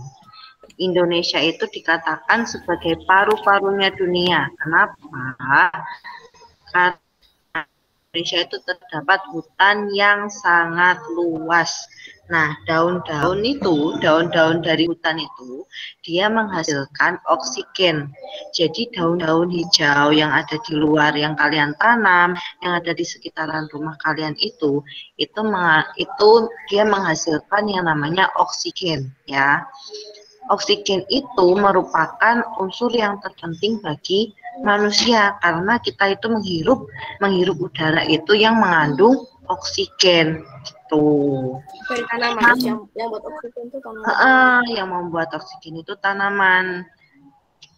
[SPEAKER 5] Indonesia itu dikatakan sebagai paru-parunya dunia. Kenapa? Karena Indonesia itu terdapat hutan yang sangat luas. Nah, daun-daun dari hutan itu, dia menghasilkan oksigen. Jadi daun-daun hijau yang ada di luar yang kalian tanam, yang ada di sekitaran rumah kalian itu dia menghasilkan yang namanya oksigen, ya. Oksigen itu merupakan unsur yang terpenting bagi manusia karena kita itu menghirup udara itu yang mengandung oksigen. Tuh.
[SPEAKER 2] Dari tanaman yang buat oksigen itu tanaman.
[SPEAKER 5] Yang membuat oksigen itu tanaman.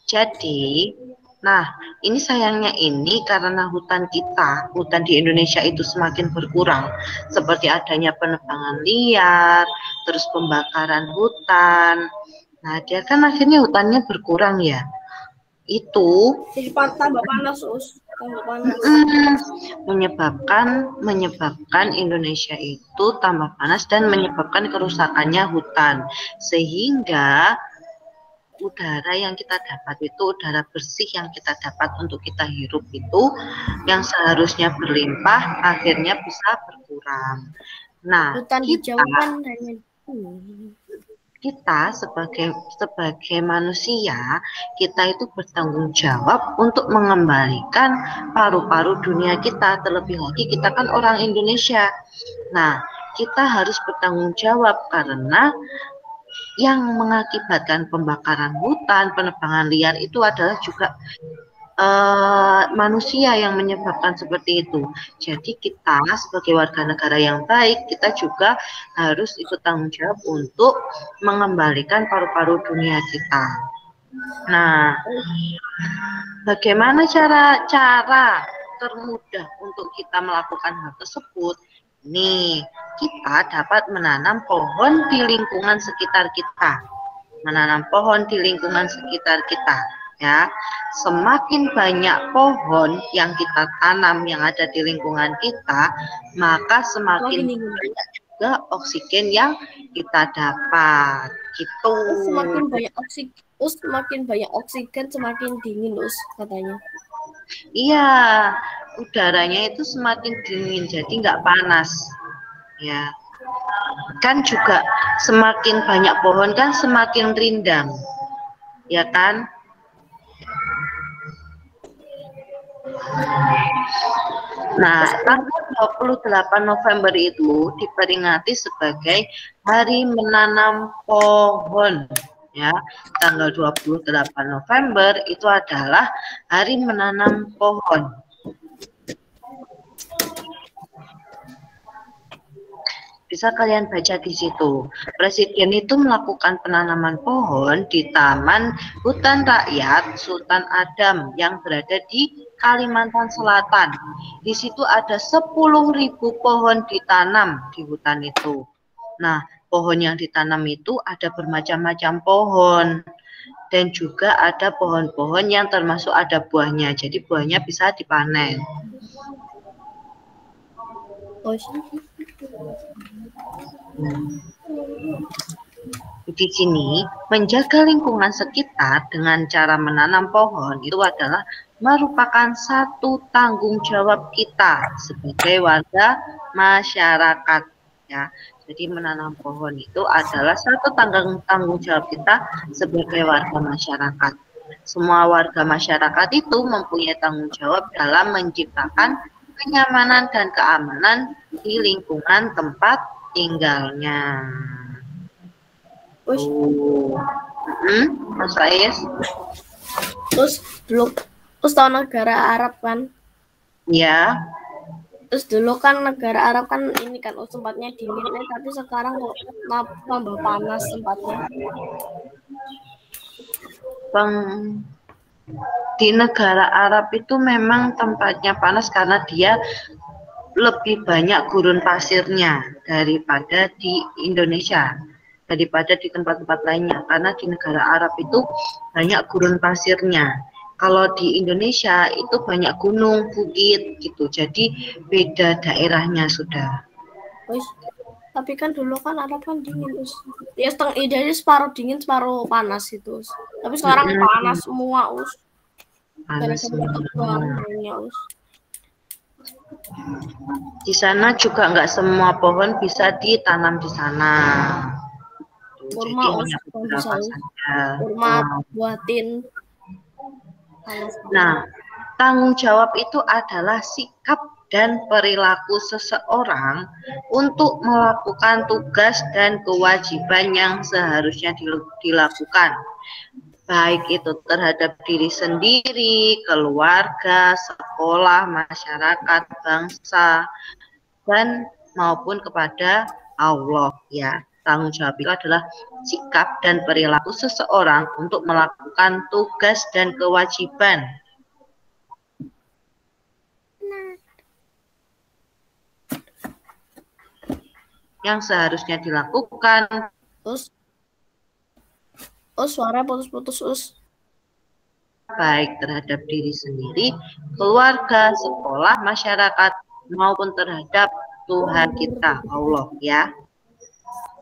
[SPEAKER 5] Jadi, nah ini sayangnya ini karena hutan di Indonesia itu semakin berkurang, seperti adanya penebangan liar, terus pembakaran hutan. Nah, dia kan akhirnya hutannya berkurang ya. Itu
[SPEAKER 2] Jadi tambah panas, Us. Tambah panas.
[SPEAKER 5] menyebabkan Indonesia itu tambah panas dan menyebabkan kerusakannya hutan. Sehingga udara yang kita dapat itu, udara bersih yang kita dapat untuk kita hirup itu, yang seharusnya berlimpah, akhirnya bisa berkurang. Nah,
[SPEAKER 2] Hutan hijau kan
[SPEAKER 5] kita sebagai manusia, kita itu bertanggung jawab untuk mengembalikan paru-paru dunia kita. Terlebih lagi kita kan orang Indonesia. Nah, kita harus bertanggung jawab karena yang mengakibatkan pembakaran hutan, penebangan liar itu adalah juga manusia yang menyebabkan seperti itu. Jadi kita sebagai warga negara yang baik, kita juga harus ikut tanggung jawab untuk mengembalikan paru-paru dunia kita. Nah, bagaimana cara termudah untuk kita melakukan hal tersebut? Nih, kita dapat menanam pohon di lingkungan sekitar kita. Menanam pohon di lingkungan sekitar kita. Ya, semakin banyak pohon yang kita tanam yang ada di lingkungan kita, maka semakin banyak juga oksigen yang kita dapat. Gitu.
[SPEAKER 2] Semakin banyak oksigen, semakin dingin, Us, katanya.
[SPEAKER 5] Iya, udaranya itu semakin dingin, jadi nggak panas. Ya, kan juga semakin banyak pohon kan semakin rindang, ya kan? Nah, tanggal 28 November itu diperingati sebagai Hari Menanam Pohon. Ya, tanggal 28 November itu adalah Hari Menanam Pohon. Bisa kalian baca di situ. Presiden itu melakukan penanaman pohon di Taman Hutan Rakyat Sultan Adam yang berada di Kalimantan Selatan. Di situ ada 10.000 pohon ditanam di hutan itu. Nah, pohon yang ditanam itu ada bermacam-macam pohon. Dan juga ada pohon-pohon yang termasuk ada buahnya. Jadi buahnya bisa dipanen. Di sini, menjaga lingkungan sekitar dengan cara menanam pohon itu adalah merupakan satu tanggung jawab kita sebagai warga masyarakat. Ya, jadi menanam pohon itu adalah satu tanggung jawab kita sebagai warga masyarakat. Semua warga masyarakat itu mempunyai tanggung jawab dalam menciptakan kenyamanan dan keamanan di lingkungan tempat tinggalnya. Mas Faiz?
[SPEAKER 2] Terus dulu, tahu negara Arab kan?
[SPEAKER 5] Ya.
[SPEAKER 2] Terus dulu kan negara Arab kan ini kan tempatnya dingin, tapi sekarang kok tambah panas tempatnya.
[SPEAKER 5] Di negara Arab itu memang tempatnya panas karena dia lebih banyak gurun pasirnya daripada di Indonesia, daripada di tempat-tempat lainnya, karena di negara Arab itu banyak gurun pasirnya. Kalau di Indonesia itu banyak gunung, bukit gitu, jadi beda daerahnya sudah.
[SPEAKER 2] Tapi kan dulu kan Arab kan dingin, terus ya jadi separuh dingin separuh panas itu. Tapi sekarang panas semua,
[SPEAKER 5] Panas semua. Di sana juga nggak semua pohon bisa ditanam di sana.
[SPEAKER 2] Kurma bisa, kurma buatin.
[SPEAKER 5] Nah, tanggung jawab itu adalah sikap dan perilaku seseorang untuk melakukan tugas dan kewajiban yang seharusnya dilakukan, baik itu terhadap diri sendiri, keluarga, sekolah, masyarakat, bangsa, dan maupun kepada Allah, ya. Tanggung jawab itu adalah sikap dan perilaku seseorang untuk melakukan tugas dan kewajiban yang seharusnya dilakukan.
[SPEAKER 2] Suara putus-putus,
[SPEAKER 5] Baik terhadap diri sendiri, keluarga, sekolah, masyarakat, maupun terhadap Tuhan kita, Allah, ya.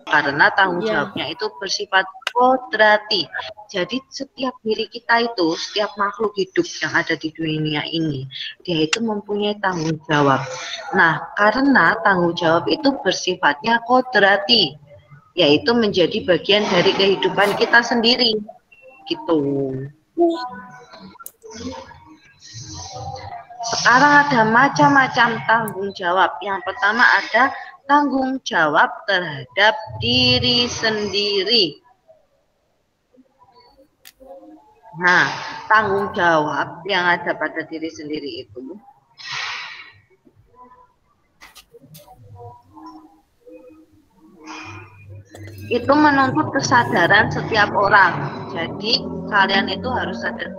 [SPEAKER 5] Karena tanggung jawabnya itu bersifat kodrati. Jadi setiap diri kita itu, setiap makhluk hidup yang ada di dunia ini, dia itu mempunyai tanggung jawab. Nah, karena tanggung jawab itu bersifatnya kodrati, yaitu menjadi bagian dari kehidupan kita sendiri, gitu. Sekarang ada macam-macam tanggung jawab. Yang pertama ada tanggung jawab terhadap diri sendiri. Nah, tanggung jawab yang ada pada diri sendiri itu menuntut kesadaran setiap orang. Jadi kalian itu harus sadar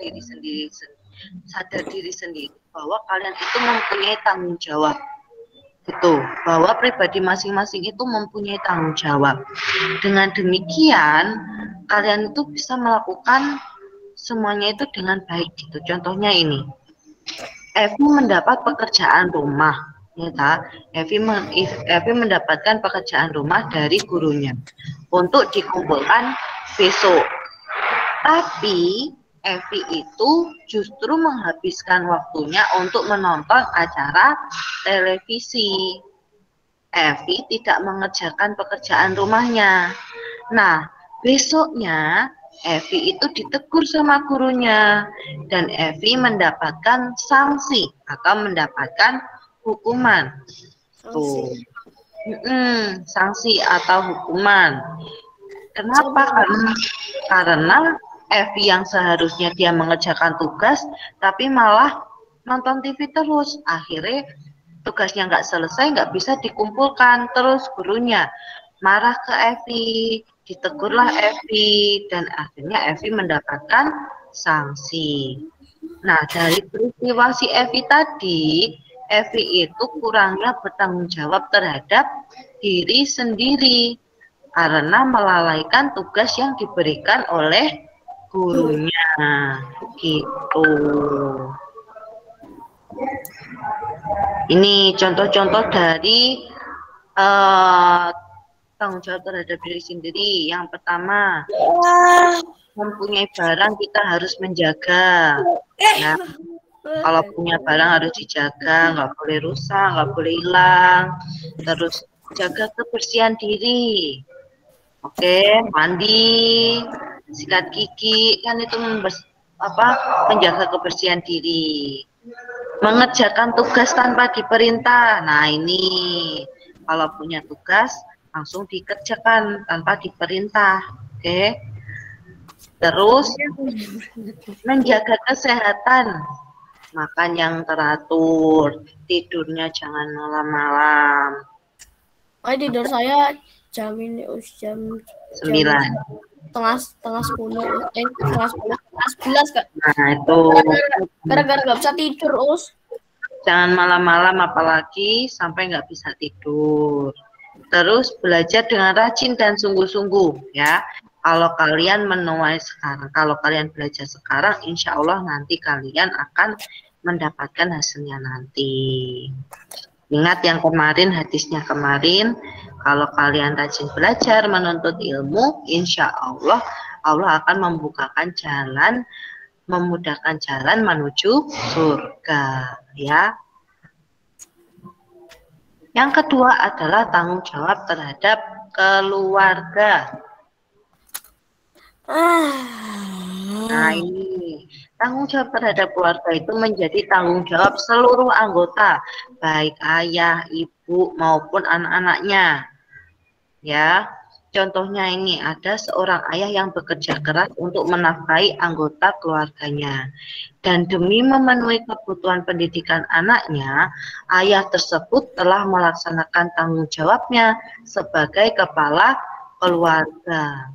[SPEAKER 5] diri sendiri bahwa kalian itu mempunyai tanggung jawab. Itu bahwa pribadi masing-masing itu mempunyai tanggung jawab. Dengan demikian kalian itu bisa melakukan semuanya itu dengan baik gitu. Contohnya ini, Evi mendapat pekerjaan rumah, ya ta? Evi mendapatkan pekerjaan rumah dari gurunya untuk dikumpulkan besok. Tapi Evi itu justru menghabiskan waktunya untuk menonton acara televisi. Evi tidak mengerjakan pekerjaan rumahnya. Nah, besoknya Evi itu ditegur sama gurunya dan Evi mendapatkan sanksi atau mendapatkan hukuman. Tuh. Sanksi atau hukuman. Kenapa? Karena Evi yang seharusnya dia mengerjakan tugas tapi malah nonton TV terus. Akhirnya tugasnya nggak selesai, nggak bisa dikumpulkan. Terus gurunya marah ke Evi, ditegurlah Evi, dan akhirnya Evi mendapatkan sanksi. Nah, dari peristiwa si Evi tadi, Evi itu kurangnya bertanggung jawab terhadap diri sendiri karena melalaikan tugas yang diberikan oleh gurunya, gitu. Ini contoh-contoh dari tanggung jawab terhadap diri sendiri. Yang pertama, mempunyai barang kita harus menjaga. Ya, kalau punya barang harus dijaga, nggak boleh rusak, nggak boleh hilang. Terus jaga kebersihan diri. Oke, mandi, sikat gigi, kan itu menjaga kebersihan diri. Mengerjakan tugas tanpa diperintah. Nah, ini kalau punya tugas langsung dikerjakan tanpa diperintah. Oke. Terus menjaga kesehatan. Makan yang teratur, tidurnya jangan malam-malam.
[SPEAKER 2] Tidur saya jam
[SPEAKER 5] 9.
[SPEAKER 2] Setengah 10, setengah 11 Kak.
[SPEAKER 5] Nah, itu
[SPEAKER 2] Gara-gara nggak bisa tidur,
[SPEAKER 5] jangan malam-malam, apalagi sampai nggak bisa tidur. Terus belajar dengan rajin dan sungguh-sungguh, ya. Kalau kalian menuai sekarang, kalau kalian belajar sekarang, insya Allah nanti kalian akan mendapatkan hasilnya nanti. Ingat yang kemarin, hadisnya kemarin, kalau kalian rajin belajar, menuntut ilmu, insya Allah, Allah akan membukakan jalan, memudahkan jalan menuju surga, ya. Yang kedua adalah tanggung jawab terhadap keluarga. Nah, ini tanggung jawab terhadap keluarga itu menjadi tanggung jawab seluruh anggota, baik ayah, ibu maupun anak-anaknya. Ya, contohnya ini ada seorang ayah yang bekerja keras untuk menafkahi anggota keluarganya. Dan demi memenuhi kebutuhan pendidikan anaknya, ayah tersebut telah melaksanakan tanggung jawabnya sebagai kepala keluarga.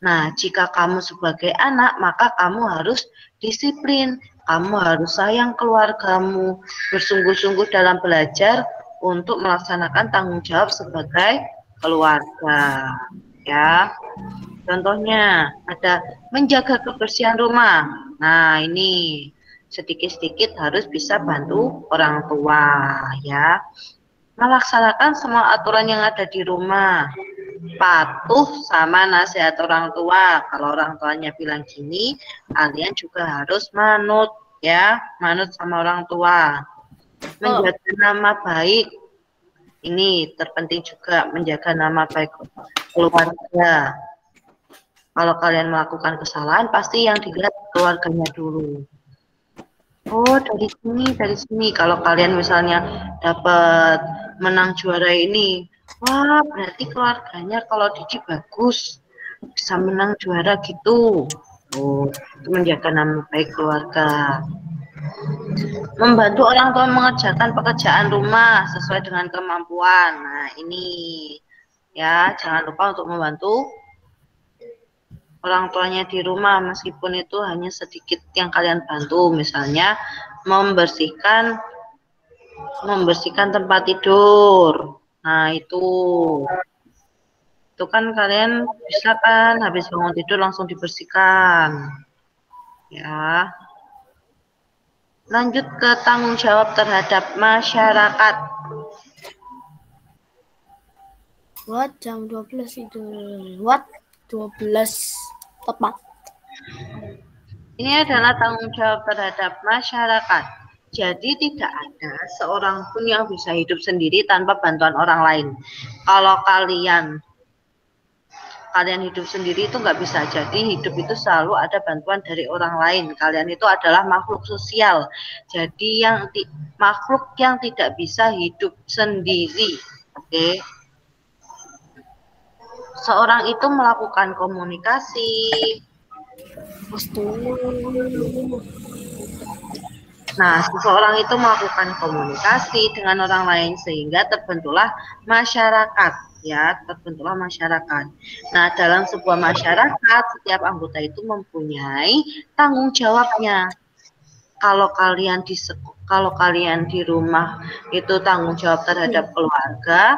[SPEAKER 5] Nah, jika kamu sebagai anak, maka kamu harus disiplin, kamu harus sayang keluargamu, bersungguh-sungguh dalam belajar untuk melaksanakan tanggung jawab sebagai keluarga, ya. Contohnya ada menjaga kebersihan rumah. Nah, ini sedikit-sedikit harus bisa bantu orang tua, ya. Melaksanakan semua aturan yang ada di rumah. Patuh sama nasihat orang tua. Kalau orang tuanya bilang gini, kalian juga harus manut, ya, manut sama orang tua. Menjaga nama baik. Ini terpenting juga, menjaga nama baik keluarga. Kalau kalian melakukan kesalahan, pasti yang dilihat keluarganya dulu. Oh, dari sini. Kalau kalian misalnya dapat menang juara ini, wah, berarti keluarganya kalau Didi bagus, bisa menang juara gitu. Oh, itu menjaga nama baik keluarga. Membantu orang tua mengerjakan pekerjaan rumah sesuai dengan kemampuan. Nah, ini ya, jangan lupa untuk membantu orang tuanya di rumah, meskipun itu hanya sedikit yang kalian bantu. Misalnya membersihkan tempat tidur. Nah, itu kan kalian bisa kan habis bangun tidur langsung dibersihkan, ya. Lanjut ke tanggung jawab terhadap masyarakat.
[SPEAKER 2] Buat jam 12 itu. Buat 12 tepat.
[SPEAKER 5] Ini adalah tanggung jawab terhadap masyarakat. Jadi tidak ada seorang pun yang bisa hidup sendiri tanpa bantuan orang lain. Kalau kalian hidup sendiri itu nggak bisa. Jadi hidup itu selalu ada bantuan dari orang lain. Kalian itu adalah makhluk sosial. Jadi makhluk yang tidak bisa hidup sendiri. Oke. Seorang itu melakukan komunikasi. Nah, seseorang itu melakukan komunikasi dengan orang lain sehingga terbentuklah masyarakat, ya, terbentuklah masyarakat. Nah, dalam sebuah masyarakat, setiap anggota itu mempunyai tanggung jawabnya. Kalau kalian di rumah itu tanggung jawab terhadap keluarga,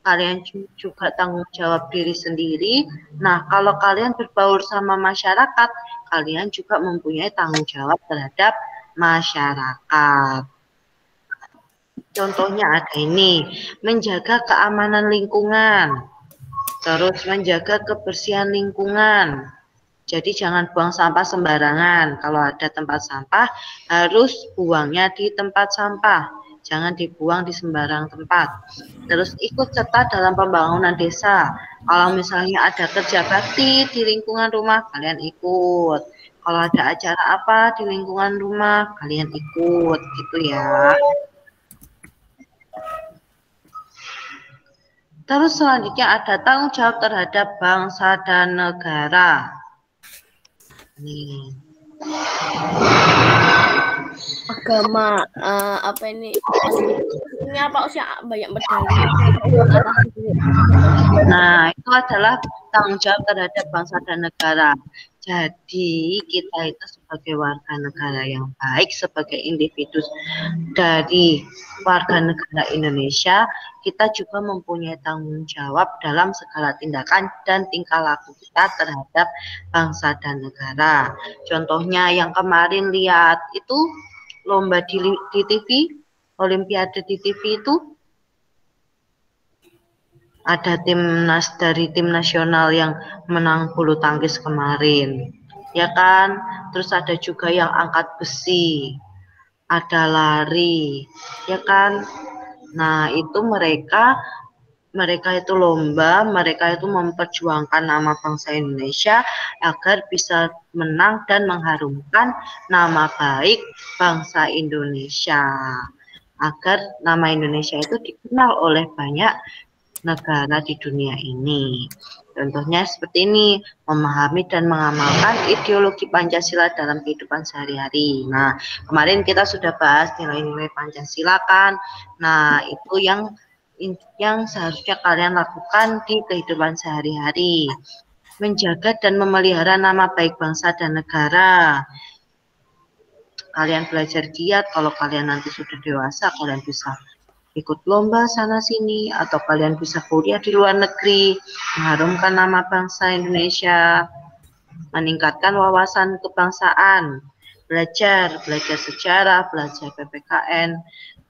[SPEAKER 5] kalian juga tanggung jawab diri sendiri. Nah, kalau kalian berbaur sama masyarakat, kalian juga mempunyai tanggung jawab terhadap masyarakat. Contohnya ada ini, menjaga keamanan lingkungan, terus menjaga kebersihan lingkungan. Jadi jangan buang sampah sembarangan. Kalau ada tempat sampah, harus buangnya di tempat sampah. Jangan dibuang di sembarang tempat. Terus ikut serta dalam pembangunan desa. Kalau misalnya ada kerja bakti di lingkungan rumah, kalian ikut. Kalau ada acara apa di lingkungan rumah, kalian ikut, gitu ya. Terus selanjutnya ada tanggung jawab terhadap bangsa dan negara. Nih.
[SPEAKER 2] Agama apa ini apa usia banyak medali.
[SPEAKER 5] Nah, itu adalah tanggung jawab terhadap bangsa dan negara. Jadi kita itu sebagai warga negara yang baik, sebagai individu dari warga negara Indonesia, kita juga mempunyai tanggung jawab dalam segala tindakan dan tingkah laku kita terhadap bangsa dan negara. Contohnya yang kemarin lihat itu lomba di TV, Olimpiade di TV itu ada timnas dari tim nasional yang menang bulu tangkis kemarin, ya kan? Terus ada juga yang angkat besi, ada lari, ya kan? Nah, itu mereka itu lomba, mereka itu memperjuangkan nama bangsa Indonesia agar bisa menang dan mengharumkan nama baik bangsa Indonesia, agar nama Indonesia itu dikenal oleh banyak negara di dunia ini. Contohnya seperti ini, memahami dan mengamalkan ideologi Pancasila dalam kehidupan sehari-hari. Nah, kemarin kita sudah bahas nilai-nilai Pancasila kan. Nah, itu yang seharusnya kalian lakukan di kehidupan sehari-hari. Menjaga dan memelihara nama baik bangsa dan negara. Kalian belajar giat, kalau kalian nanti sudah dewasa, kalian bisa ikut lomba sana sini, atau kalian bisa kuliah di luar negeri, mengharumkan nama bangsa Indonesia, meningkatkan wawasan kebangsaan, belajar sejarah, belajar PPKN,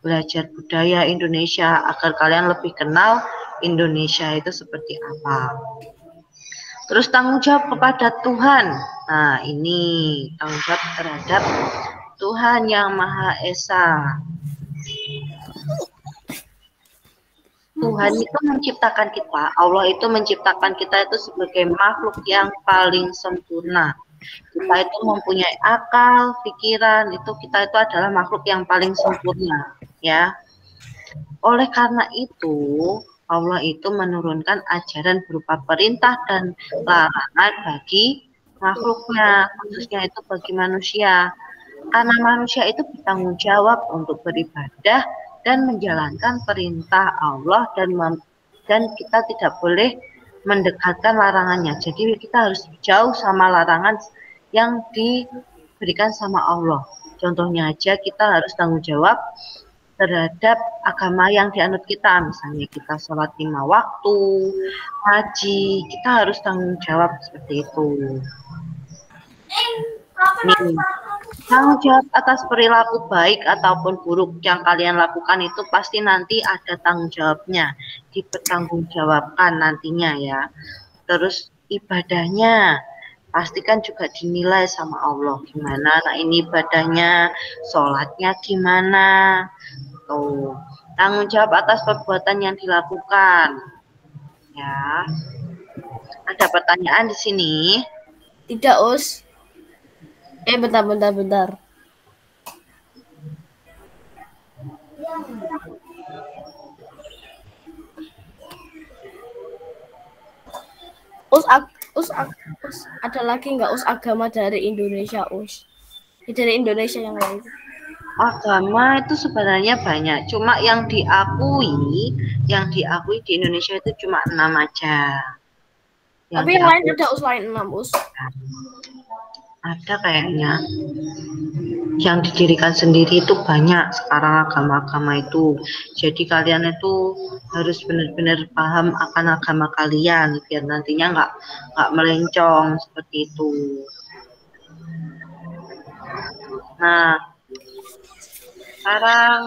[SPEAKER 5] belajar budaya Indonesia, agar kalian lebih kenal Indonesia itu seperti apa. Terus tanggung jawab kepada Tuhan. Nah, ini tanggung jawab terhadap Tuhan Yang Maha Esa. Tuhan itu menciptakan kita, Allah itu menciptakan kita itu sebagai makhluk yang paling sempurna. Kita itu mempunyai akal, pikiran, kita itu adalah makhluk yang paling sempurna, ya. Oleh karena itu, Allah itu menurunkan ajaran berupa perintah dan larangan bagi makhluknya, khususnya itu bagi manusia. Karena manusia itu bertanggung jawab untuk beribadah dan menjalankan perintah Allah, dan kita tidak boleh mendekatkan larangannya. Jadi kita harus jauh sama larangan yang diberikan sama Allah. Contohnya aja, kita harus tanggung jawab terhadap agama yang dianut kita. Misalnya kita sholat 5 waktu, haji, kita harus tanggung jawab seperti itu. Nih, tanggung jawab atas perilaku baik ataupun buruk yang kalian lakukan itu pasti nanti ada tanggung jawabnya, dipertanggungjawabkan nantinya ya. Terus ibadahnya pastikan juga dinilai sama Allah, gimana nah ini ibadahnya, sholatnya gimana. Tuh, tanggung jawab atas perbuatan yang dilakukan. Ya, ada pertanyaan di sini?
[SPEAKER 2] Tidak, Us. Bentar. Us, ada lagi nggak Us agama dari Indonesia, Us? Dari Indonesia yang lain.
[SPEAKER 5] Agama itu sebenarnya banyak, cuma yang diakui di Indonesia itu cuma 6 aja.
[SPEAKER 2] Tapi yang lain ada us lain 6 us.
[SPEAKER 5] Ada kayaknya. Yang didirikan sendiri itu banyak sekarang agama-agama itu. Jadi kalian itu harus benar-benar paham akan agama kalian biar nantinya nggak melencong seperti itu. Nah, sekarang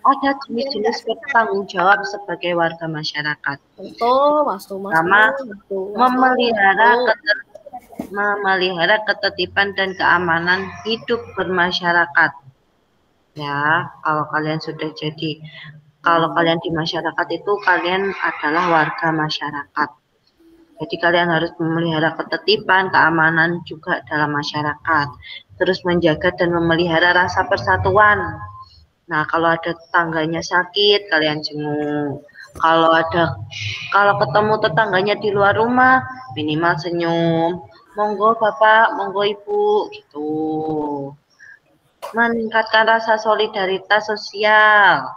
[SPEAKER 5] ada jenis-jenis bertanggung jawab sebagai warga masyarakat.
[SPEAKER 2] Betul, Mas.
[SPEAKER 5] Pertama, memelihara ketertiban dan keamanan hidup bermasyarakat. Ya, kalau kalian di masyarakat itu kalian adalah warga masyarakat. Jadi kalian harus memelihara ketertiban, keamanan juga dalam masyarakat. Terus menjaga dan memelihara rasa persatuan. Nah, kalau ada tetangganya sakit, kalian jenguk. Kalau ketemu tetangganya di luar rumah, minimal senyum. Monggo Bapak, monggo Ibu, gitu. Meningkatkan rasa solidaritas sosial.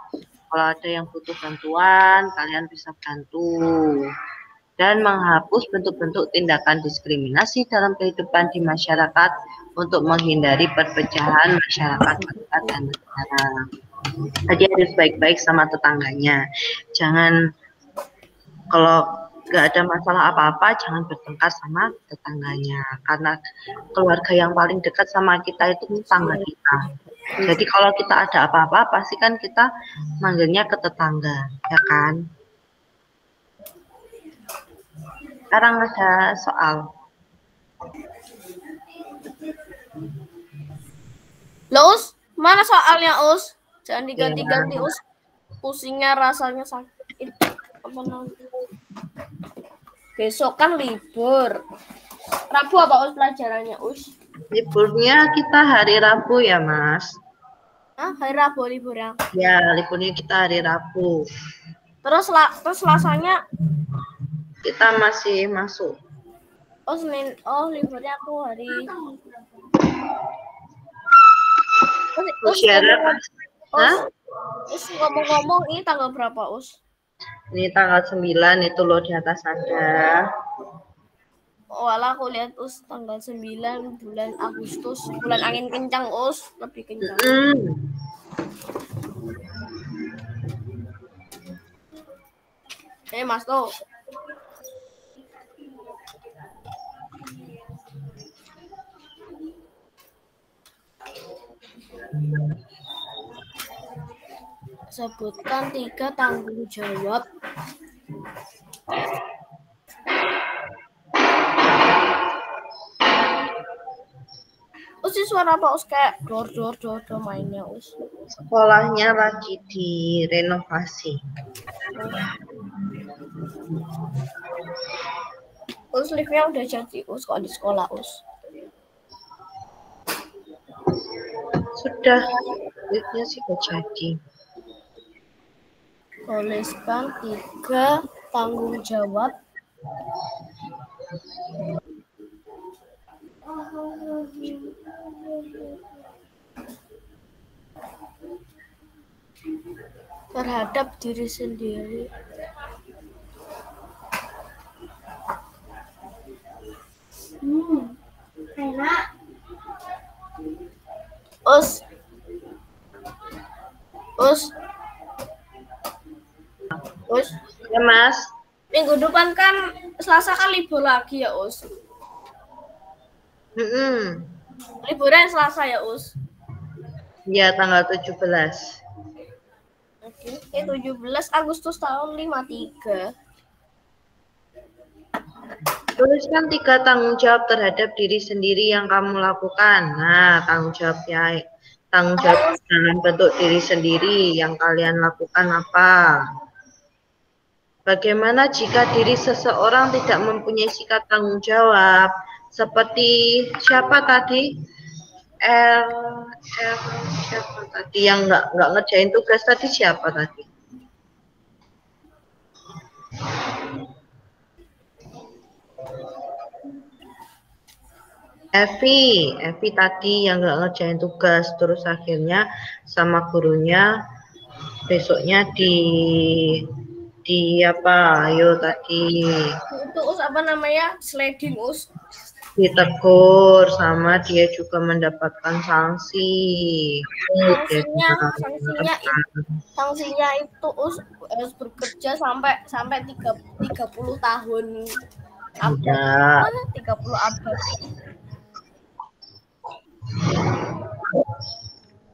[SPEAKER 5] Kalau ada yang butuh bantuan, kalian bisa bantu. Dan menghapus bentuk-bentuk tindakan diskriminasi dalam kehidupan di masyarakat untuk menghindari perpecahan masyarakat dan negara. Jadi harus baik-baik sama tetangganya. Jangan, kalau nggak ada masalah apa-apa, jangan bertengkar sama tetangganya. Karena keluarga yang paling dekat sama kita itu tetangga kita. Jadi kalau kita ada apa-apa, pasti kan kita manggilnya ke tetangga, ya kan? Sekarang ada soal.
[SPEAKER 2] Loh, Us, mana soalnya, Us? Jangan diganti-ganti, Us. Pusingnya rasanya sakit. Apa namanya? Besok kan libur. Rabu apa, Us, pelajarannya, Us?
[SPEAKER 5] Liburnya kita hari Rabu ya, Mas.
[SPEAKER 2] Hah, hari Rabu libur ya?
[SPEAKER 5] Ya, liburnya kita hari Rabu.
[SPEAKER 2] Terus Selasanya
[SPEAKER 5] Kita masih masuk.
[SPEAKER 2] Oh, Senin. Oh, liburnya aku hari. Us ngomong-ngomong, ini tanggal berapa, Us?
[SPEAKER 5] Ini tanggal 9, itu loh di atas ada.
[SPEAKER 2] Oh, alah, aku lihat Us tanggal 9 bulan Agustus. Bulan angin kencang, Us. Lebih kencang. Mas tuh. Sebutkan 3 tanggung jawab. Us, suara apa, Us? Kayak dor mainnya, Us.
[SPEAKER 5] Sekolahnya lagi direnovasi.
[SPEAKER 2] Us, liftnya udah jadi, Us. Kok di sekolah, Us?
[SPEAKER 5] Sudah, liftnya sih udah jadi.
[SPEAKER 2] Tuliskan 3 tanggung jawab terhadap diri sendiri. Enak. Us.
[SPEAKER 5] Ya, Mas.
[SPEAKER 2] Minggu depan kan Selasa kan libur lagi ya, Us. Liburan Selasa ya, Us.
[SPEAKER 5] Ya, tanggal 17.
[SPEAKER 2] Oke, 17 Agustus tahun 53.
[SPEAKER 5] Tuliskan 3 tanggung jawab terhadap diri sendiri yang kamu lakukan. Nah, tanggung jawab dalam bentuk diri sendiri yang kalian lakukan apa? Bagaimana jika diri seseorang tidak mempunyai sikap tanggung jawab? Seperti siapa tadi? Siapa tadi yang nggak ngerjain tugas tadi, siapa tadi? Evi tadi yang nggak ngerjain tugas, terus akhirnya sama gurunya besoknya di apa? Ayo tadi
[SPEAKER 2] Itu apa namanya? Sliding
[SPEAKER 5] ditegur sama dia juga mendapatkan sanksi.
[SPEAKER 2] Sanksinya itu harus bekerja sampai 30 tahun.
[SPEAKER 5] Tidak.
[SPEAKER 2] 30 abad.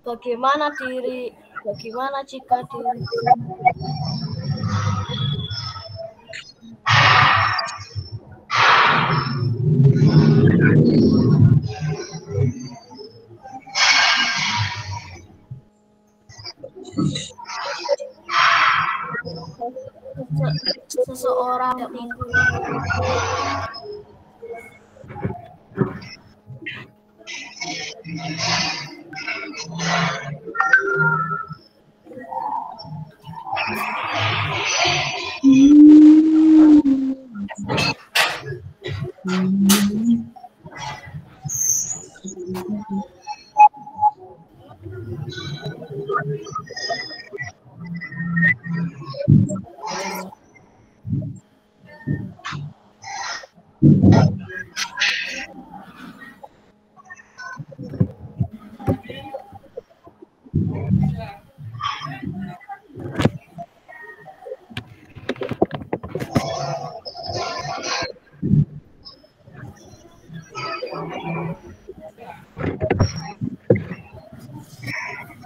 [SPEAKER 2] Bagaimana jika diri seseorang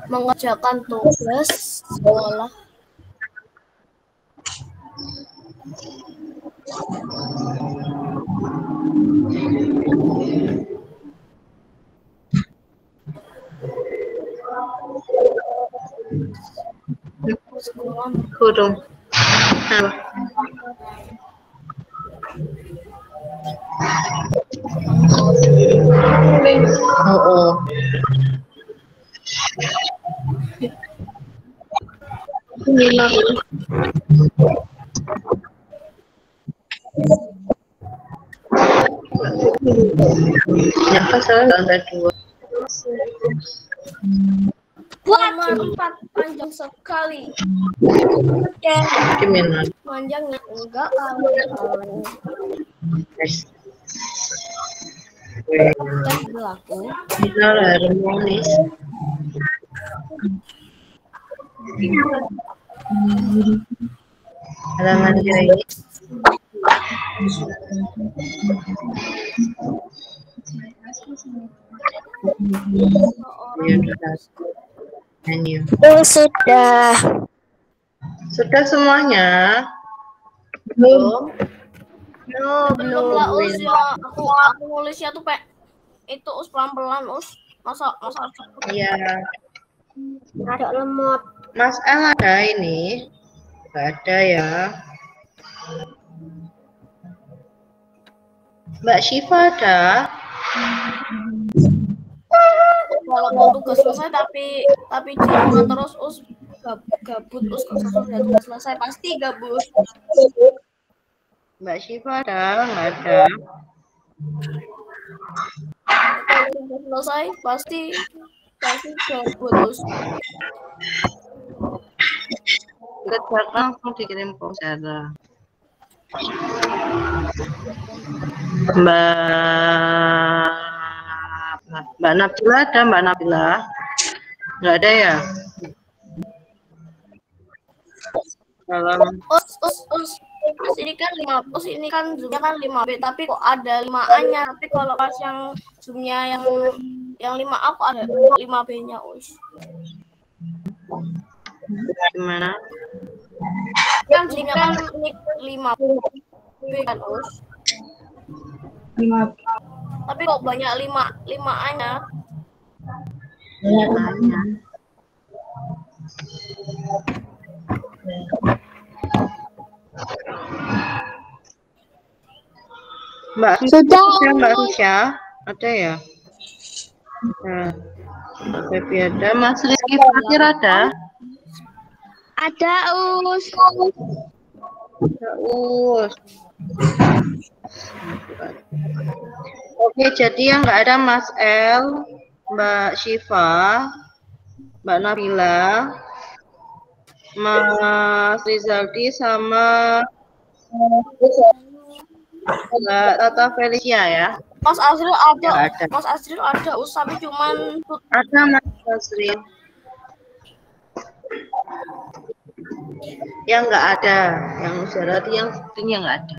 [SPEAKER 2] mengerjakan tugas sekolah.
[SPEAKER 5] Kurung. Oh. Ya, pasal lantai 2.
[SPEAKER 2] Nomor 4 panjang sekali.
[SPEAKER 5] Gimana?
[SPEAKER 2] Panjangnya enggak berlaku.
[SPEAKER 5] Harmonis. Halaman kiri.
[SPEAKER 3] Sudah.
[SPEAKER 5] Sudah semuanya?
[SPEAKER 2] Belum lah Us ya. Aku nulisnya tuh itu Us pelan-pelan Us. Masa
[SPEAKER 5] Iya.
[SPEAKER 3] Ada lemot.
[SPEAKER 5] Mas El ada ini? Nggak ada ya. Mbak Syifa ada?
[SPEAKER 2] Walaupun tugas selesai tapi di rumah terus Us gabut Us kalau tugas selesai pasti gabut.
[SPEAKER 5] Mbak Syifa ada? Nggak ada.
[SPEAKER 2] Kalau tugas selesai pasti gabut Us.
[SPEAKER 5] Kerjakan langsung dikirim ke Sarah. Mbak Nabila ada? Mbak Nabila? Nggak ada ya?
[SPEAKER 2] Us. Ini kan 5, Us ini kan zoomnya kan 5B tapi kok ada 5A-nya. Tapi kalau pas yang zoomnya yang 5A kok ada 5B-nya Us.
[SPEAKER 5] Gimana?
[SPEAKER 2] Yang zoomnya kan 5B kan Us.
[SPEAKER 4] 5.
[SPEAKER 2] Tapi kok banyak 5A-nya.
[SPEAKER 5] Mbak
[SPEAKER 3] Sudah.
[SPEAKER 5] Mbak Rusya ada ya? Nah, Baby ada, Mas Rizky Fakir ada?
[SPEAKER 3] Ada Us.
[SPEAKER 5] Us. Oke, jadi yang nggak ada Mas El, Mbak Syifa, Mbak Nabila, Mas Rizaldi, sama Mbak Tata Felicia ya.
[SPEAKER 2] Mas Azril ada,
[SPEAKER 5] Nggak ada.
[SPEAKER 2] Mas Azril ada, tapi cuman
[SPEAKER 5] Ada Mas Azril. Yang nggak ada, yang Zarati yang sepertinya nggak ada.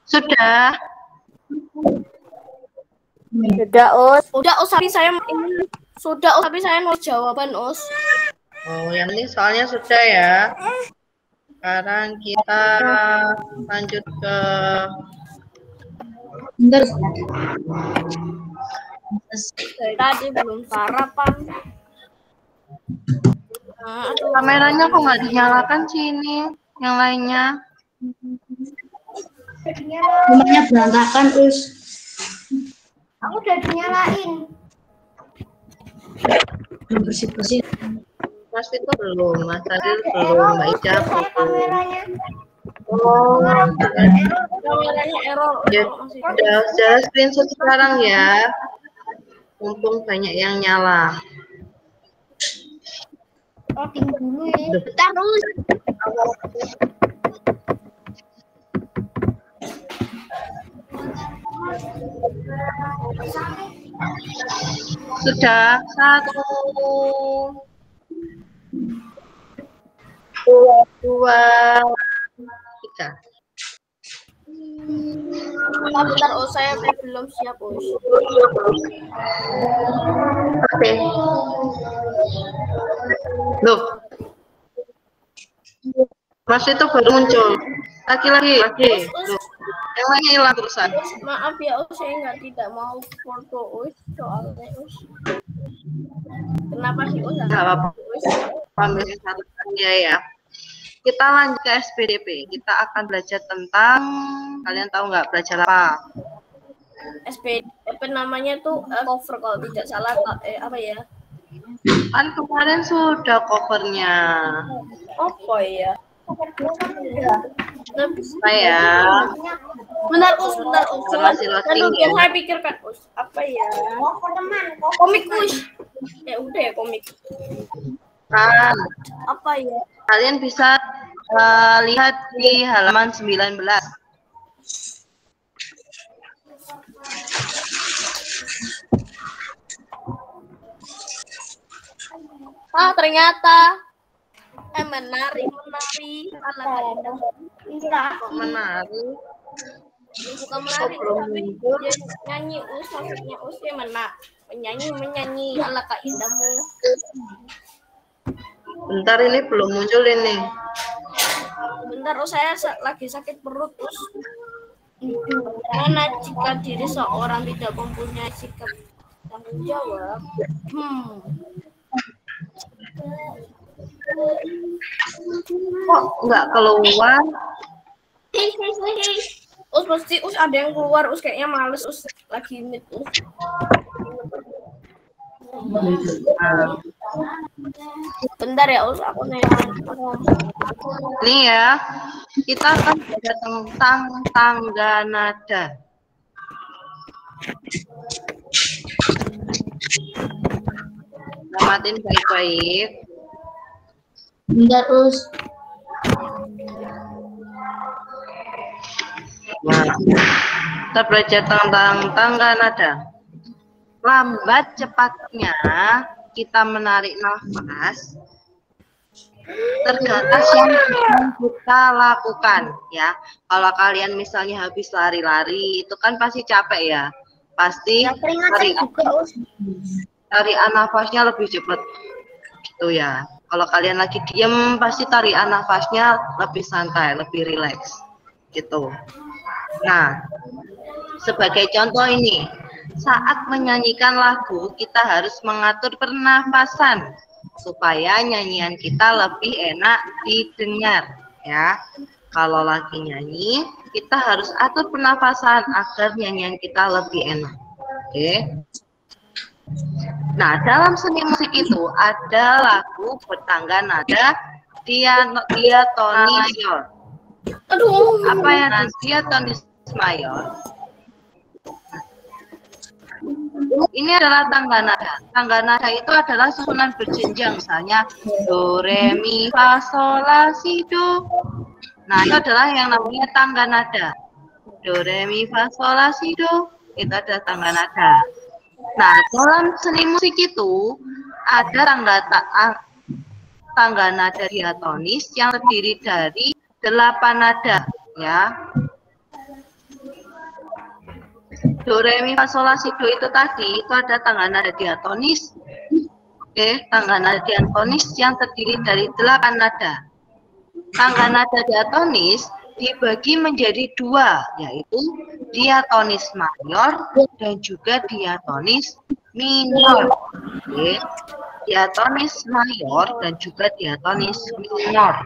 [SPEAKER 5] Sudah.
[SPEAKER 2] Udah Us, tapi saya sudah Us, tapi saya mau jawaban Us.
[SPEAKER 5] Oh, yang ini soalnya sudah ya. Sekarang kita lanjut ke
[SPEAKER 2] Dari tadi belum sarapan.
[SPEAKER 5] kameranya kok nggak dinyalakan sih ini, yang lainnya.
[SPEAKER 4] Rumahnya berantakan, Us.
[SPEAKER 3] Aku udah dinyalain.
[SPEAKER 4] Belum bersih-bersih.
[SPEAKER 5] Mas Vito belum, Mas Adil belum, Mbak Ida belum.
[SPEAKER 3] Kameranya.
[SPEAKER 5] Oh,
[SPEAKER 2] Kameranya error.
[SPEAKER 5] ya, sudah screenshot sekarang ya. Mumpung banyak yang nyala.
[SPEAKER 3] Loading dulu ya. Terus.
[SPEAKER 5] Sudah 1, 2, 3.
[SPEAKER 2] Bentar Us, saya belum siap Us.
[SPEAKER 5] Oke. Loh. Mas itu baru muncul. Lagi. Loh. Yang lainnya hilang terusan.
[SPEAKER 2] Maaf ya Us, saya tidak mau foto Us soalnya Us. Kenapa sih Us?
[SPEAKER 5] Nggak apa-apa. Ambil satu saja ya. Kita lanjut ke SPDP. Kita akan belajar tentang, kalian tahu nggak belajar apa?
[SPEAKER 2] SPDP namanya tuh cover kalau tidak salah, apa ya?
[SPEAKER 5] Kan kemarin sudah covernya.
[SPEAKER 2] Apa ya?
[SPEAKER 5] Saya
[SPEAKER 2] Bentar Us.
[SPEAKER 5] masih loading ya.
[SPEAKER 2] Saya pikirkan Us, apa ya? Komik Us. Ya udah ya komik.
[SPEAKER 5] Kan,
[SPEAKER 2] Apa ya?
[SPEAKER 5] kalian bisa lihat di halaman 19.
[SPEAKER 2] Ternyata menari ala indah.
[SPEAKER 5] Kok menari?
[SPEAKER 2] Bukan menari, tapi dia nyanyi Us, maksudnya Us ya menyanyi ala indahmu.
[SPEAKER 5] Bentar, ini belum muncul ini.
[SPEAKER 2] Bentar Us, saya lagi sakit perut Us. Karena jika diri seorang tidak mempunyai sikap tanggung jawab,
[SPEAKER 5] Kok nggak keluar?
[SPEAKER 2] Us pasti Us ada yang keluar Us, kayaknya males Us lagi meet Us. Bentar ya Us, aku nanya.
[SPEAKER 5] Nih ya, kita akan belajar tentang tangga nada. Amatin baik-baik.
[SPEAKER 4] Bentar, Us.
[SPEAKER 5] Nah, Kita belajar tentang tangga nada. Lambat cepatnya kita menarik nafas terbatas yang kita lakukan ya. Kalau kalian misalnya habis lari-lari itu kan pasti capek ya. Pasti tarikan nafasnya lebih cepat gitu ya. Kalau kalian lagi diem pasti tarikan nafasnya lebih santai, lebih rileks gitu. Nah, sebagai contoh ini, saat menyanyikan lagu kita harus mengatur pernafasan supaya nyanyian kita lebih enak didengar ya. Kalau lagi nyanyi, kita harus atur pernafasan agar nyanyian kita lebih enak. Oke. Nah, dalam seni musik itu ada lagu bertangga nada diatonis mayor.
[SPEAKER 2] Aduh.
[SPEAKER 5] Apa yang diatonis mayor? Ini adalah tangga nada. Tangga nada itu adalah susunan berjenjang, misalnya do, re, mi, fa, sol, la, si, do. Nah, itu adalah yang namanya tangga nada. Do, re, mi, fa, sol, la, si, do. Itu adalah tangga nada. Nah, dalam seni musik itu ada tangga nada diatonis yang terdiri dari 8 nada, ya. Do, re, mi, fa, sol, la, si, do itu tadi, itu ada tangga nada diatonis. Oke, tangga nada diatonis yang terdiri dari 8 nada. Tangga nada diatonis dibagi menjadi 2, yaitu diatonis mayor dan juga diatonis minor. Oke, diatonis mayor dan juga diatonis minor.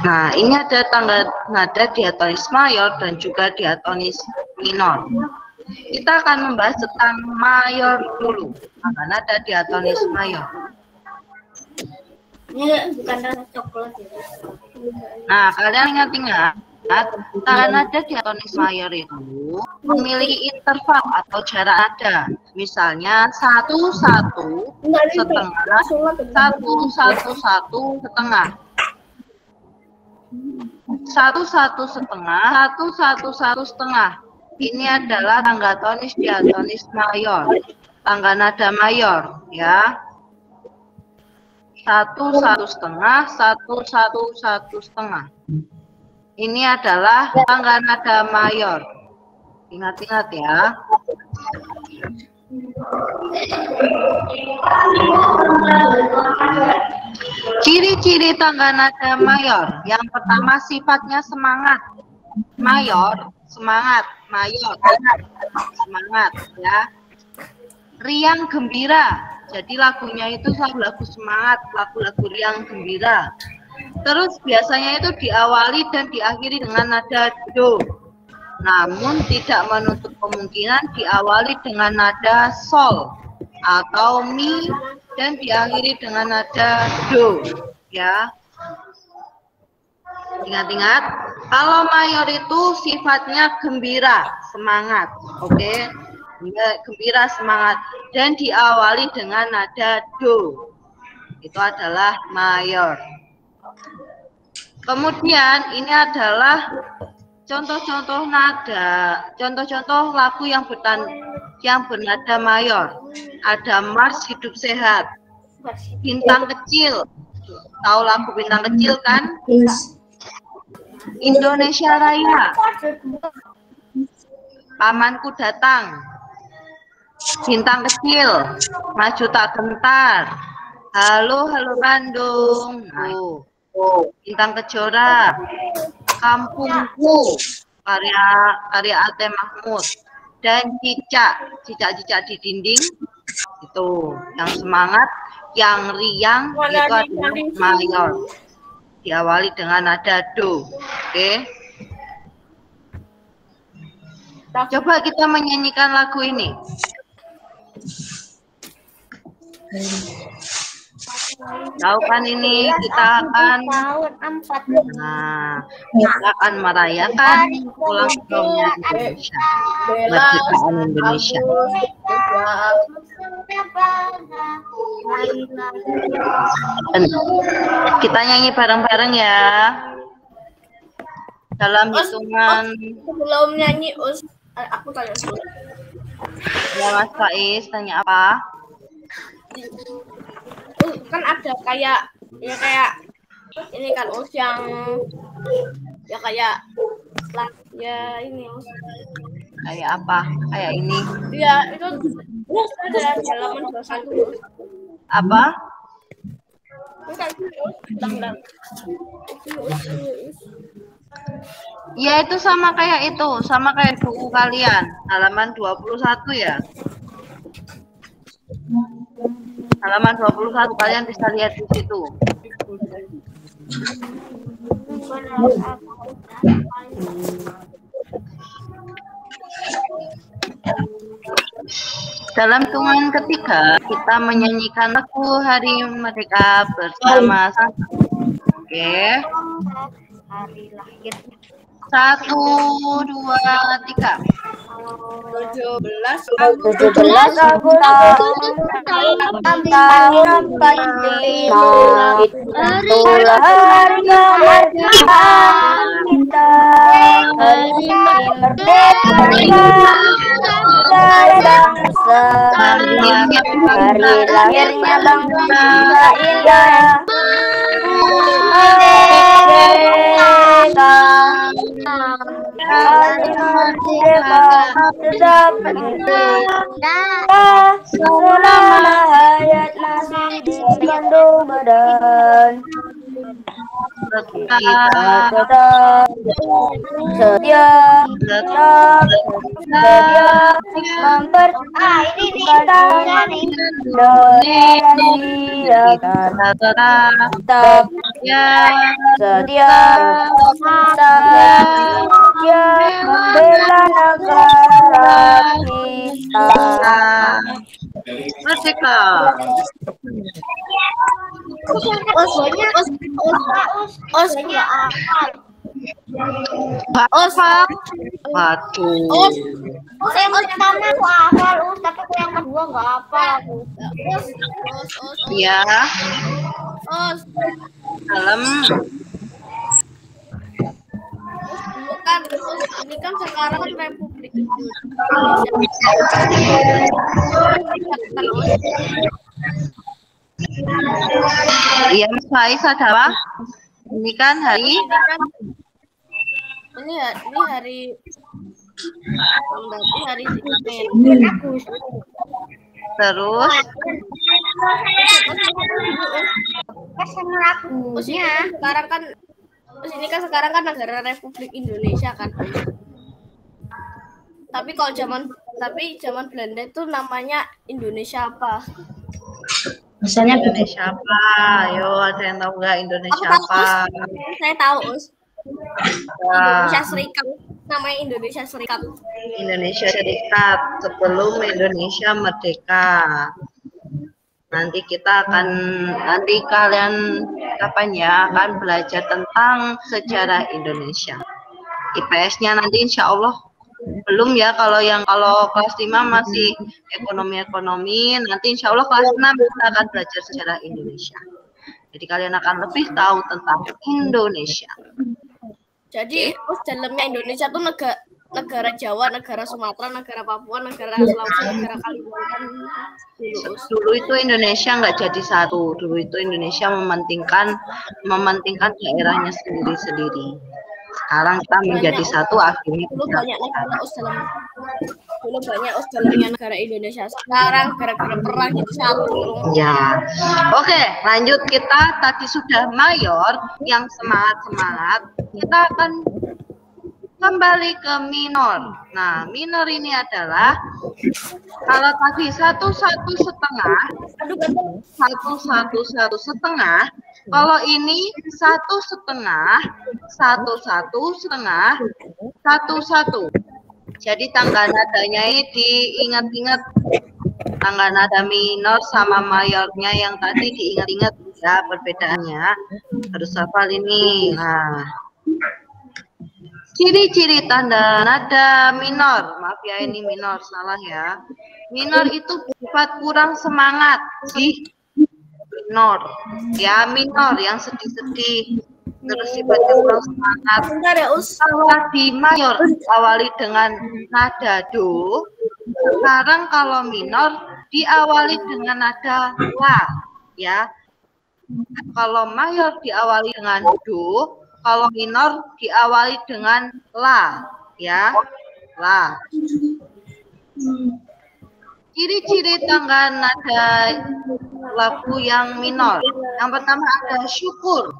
[SPEAKER 5] Nah, ini ada tangga nada diatonis mayor dan juga diatonis minor. Kita akan membahas tentang mayor dulu. Tangga nada diatonis mayor.
[SPEAKER 2] Ini bukan rasa coklat ya.
[SPEAKER 5] Nah, kalian ingat-ingat, tangga nada diatonis mayor itu memiliki interval atau jarak nada. Misalnya 1 1 setengah, 1 1 1 setengah. 1 1 setengah, 1 1 1 setengah. Ini adalah tangga tonis diatonis mayor, tangga nada mayor, ya. 1 1 setengah, 1 1 1 setengah. Ini adalah tangga nada mayor. Ingat-ingat ya. Ciri-ciri tangga nada mayor. Yang pertama sifatnya semangat. Mayor, semangat, mayor, semangat ya. Riang gembira. Jadi lagunya itu selalu lagu semangat, lagu-lagu riang gembira. Terus biasanya itu diawali dan diakhiri dengan nada do. Namun tidak menutup kemungkinan diawali dengan nada sol atau mi dan diakhiri dengan nada do, ya. Ingat-ingat, kalau mayor itu sifatnya gembira, semangat, oke? Gembira, semangat, dan diawali dengan nada do. Itu adalah mayor. Kemudian ini adalah contoh-contoh nada, contoh-contoh lagu yang bernada mayor. Ada Mars Hidup Sehat, Bintang Kecil. Tahu lagu Bintang Kecil kan? Indonesia Raya, Pamanku Datang, Bintang Kecil, Maju Tak Gentar, Halo Halo Bandung, Bintang Kejora, Kampungku, karya Ate Mahmud, dan Cicak di Dinding. Itu yang semangat, yang riang itu adalah mayor, diawali dengan nada do. Oke. Coba kita menyanyikan lagu ini. Tahu kan ini kita akan kita akan merayakan ulang tahunnya Indonesia, kemerdekaan Indonesia. Kita nyanyi bareng-bareng ya. Dalam hitungan
[SPEAKER 2] Sebelum nyanyi, aku tanya dulu.
[SPEAKER 5] ya Mas Faiz, tanya apa?
[SPEAKER 2] Kan ada kayak ini kan yang ya kayak lah ya ini
[SPEAKER 5] Kayak apa? Kayak ini.
[SPEAKER 2] ya itu ada halaman 21.
[SPEAKER 5] Apa? Ya itu sama kayak itu, sama kayak buku kalian, halaman 21 ya. Halaman 21 kalian bisa lihat di situ. Dalam hitungan ketiga, kita menyanyikan lagu Hari Merdeka bersama-sama. Oke.
[SPEAKER 3] Hari lahir.
[SPEAKER 5] 1, 2, 3.
[SPEAKER 2] 17
[SPEAKER 3] Tahun 45 itulah hari kemerdekaan kita. Hari merdeka dari bangsa. Hari lahirnya bangsa Indonesia. Merdeka. Hari merdeka tetap berdeka. Selama hayat masih dikandung badan. Kita tetap setia mempertahankan Indonesia. Tetap setia membela negara kita.
[SPEAKER 5] Merdeka. Batu.
[SPEAKER 3] Yang pertama aku hafal, tapi aku yang kedua nggak hafal aku.
[SPEAKER 5] Ya. Dalam.
[SPEAKER 2] kan ini kan sekarang Republik Indonesia.
[SPEAKER 5] Iya Mas Faiz ada apa? Ini kan hari
[SPEAKER 2] ini hari berarti hari Senin.
[SPEAKER 5] Terus
[SPEAKER 2] sekarang kan sekarang kan negara Republik Indonesia kan. Tapi kalau zaman Belanda itu namanya Indonesia apa?
[SPEAKER 4] Misalnya
[SPEAKER 5] Indonesia apa? Ayo, ada yang tahu nggak Indonesia apa?
[SPEAKER 2] Saya tahu, Indonesia Serikat. Namanya Indonesia Serikat.
[SPEAKER 5] Indonesia Serikat sebelum Indonesia merdeka. Nanti kalian kapan ya akan belajar tentang sejarah Indonesia. IPS-nya nanti insya Allah belum ya, kalau kelas 5 masih ekonomi, nanti insya Allah kelas 6 kita akan belajar sejarah Indonesia. Jadi kalian akan lebih tahu tentang Indonesia.
[SPEAKER 2] Jadi dalamnya Indonesia tuh negara Jawa, negara Sumatera, negara Papua, negara Sulawesi, negara Kalimantan.
[SPEAKER 5] Dulu itu Indonesia nggak jadi satu. Dulu itu Indonesia mementingkan daerahnya sendiri-sendiri. Sekarang kita menjadi satu, akhirnya
[SPEAKER 2] dulu banyak dalamnya negara Indonesia. Sekarang gara-gara perang jadi satu.
[SPEAKER 5] Ya. Oke, lanjut, kita tadi sudah mayor yang semangat. Kita akan kembali ke minor. Nah, minor ini adalah kalau tadi 1, 1, 1, 1, 1, 1, kalau ini 1, 1, 1, 1, 1, 1. Jadi tangga nadanya ini diingat-ingat, tangga nada minor sama mayornya yang tadi diingat-ingat ya perbedaannya. Harus hafal ini. Nah, ciri-ciri tanda nada minor, maaf ya ini minor, salah ya. Minor itu bersifat kurang semangat, minor, ya minor yang sedih-sedih. terus sifatnya kurang semangat.
[SPEAKER 2] Bentar ya, Us.
[SPEAKER 5] Kalau di mayor awali dengan nada do, sekarang kalau minor diawali dengan nada la, ya. Kalau mayor diawali dengan do, kalau minor diawali dengan la, ya. La. Ciri-ciri tangga nada lagu yang minor. Yang pertama ada syukur.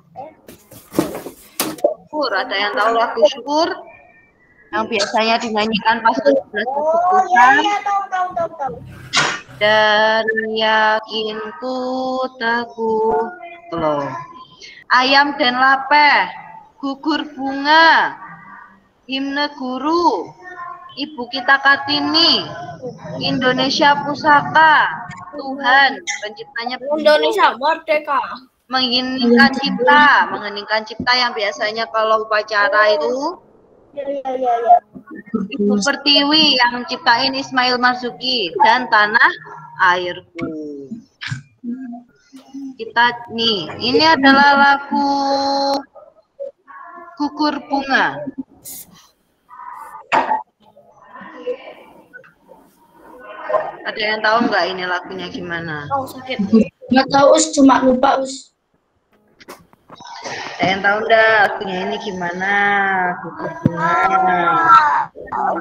[SPEAKER 5] Syukur, ada yang tahu lagu syukur? Yang biasanya dinyanyikan pas keputusan. Dan yakinku teguh loh. Ayam dan lapeh, gugur bunga, himne guru, Ibu kita Kartini, Indonesia Pusaka, Tuhan penciptanya
[SPEAKER 2] Indonesia merdeka.
[SPEAKER 5] Mengeningkan cipta yang biasanya kalau upacara itu Ibu Pertiwi yang ciptain Ismail Marzuki dan Tanah Airku. Kita nih, ini adalah lagu Gugur Bunga. Ada yang tahu nggak ini lagunya gimana?
[SPEAKER 2] Oh, sakit.
[SPEAKER 4] Nggak tahu, Us, cuma lupa, Us.
[SPEAKER 5] Ada yang tahu nggak lagunya ini gimana? Gugur Bunga.
[SPEAKER 2] Oh,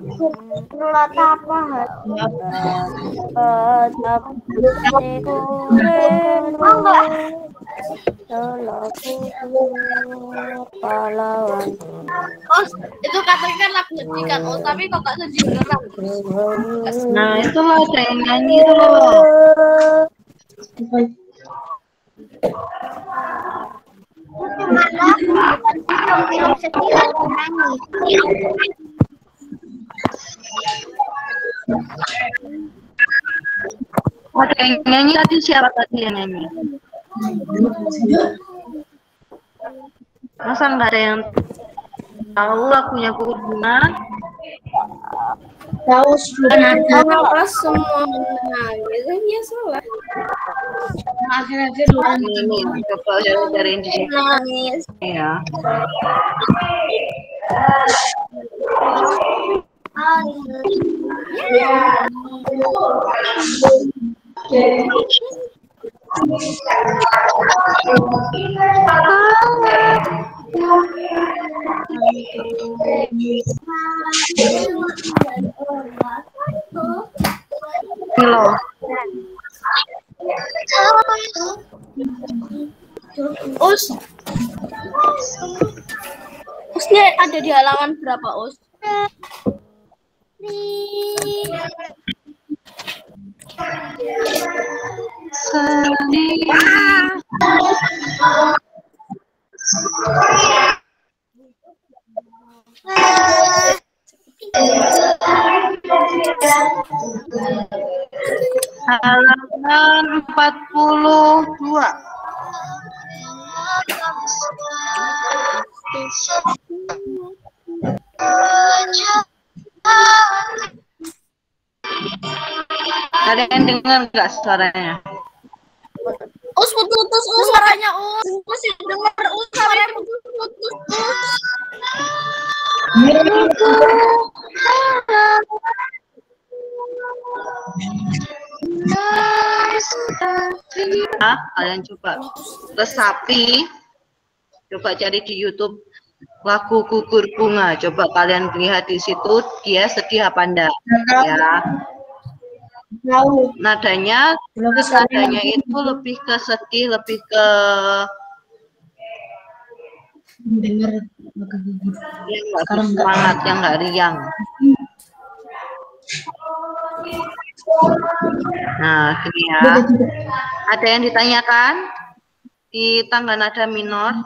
[SPEAKER 2] itu katanya kan lagu sedih kan, oh, tapi kok gak sedih beneran.
[SPEAKER 5] Nah, itu loh ada yang nyanyi itu loh.
[SPEAKER 3] Film sedih lagi nangis.
[SPEAKER 5] Ada yang nyanyi tadi, siapa tadi yang nyanyi? Masa nggak ada yang tahu lagunya Gugur Bunga?
[SPEAKER 4] Tahu, sudah ada.
[SPEAKER 2] Kenapa semua menangis? Ya salah.
[SPEAKER 4] Akhir-akhir
[SPEAKER 5] Ini coba cari di sini.
[SPEAKER 2] Nangis.
[SPEAKER 5] Ya. Ini loh.
[SPEAKER 2] Us. Usnya ada di halaman berapa, Us?
[SPEAKER 5] Halaman 42. Ada yang dengar nggak suaranya?
[SPEAKER 2] Us putus, Us suaranya, Us. Masih dengar, Us suaranya putus.
[SPEAKER 5] Kalian coba resapi, coba cari di YouTube lagu Gugur Bunga. Coba kalian lihat di situ dia sedih apa enggak, ya. Nadanya itu lebih ke sedih, lebih ke
[SPEAKER 4] dengar
[SPEAKER 5] yang nggak semangat, yang nggak riang. Nah, gini ya. Ada yang ditanyakan di tangga nada minor?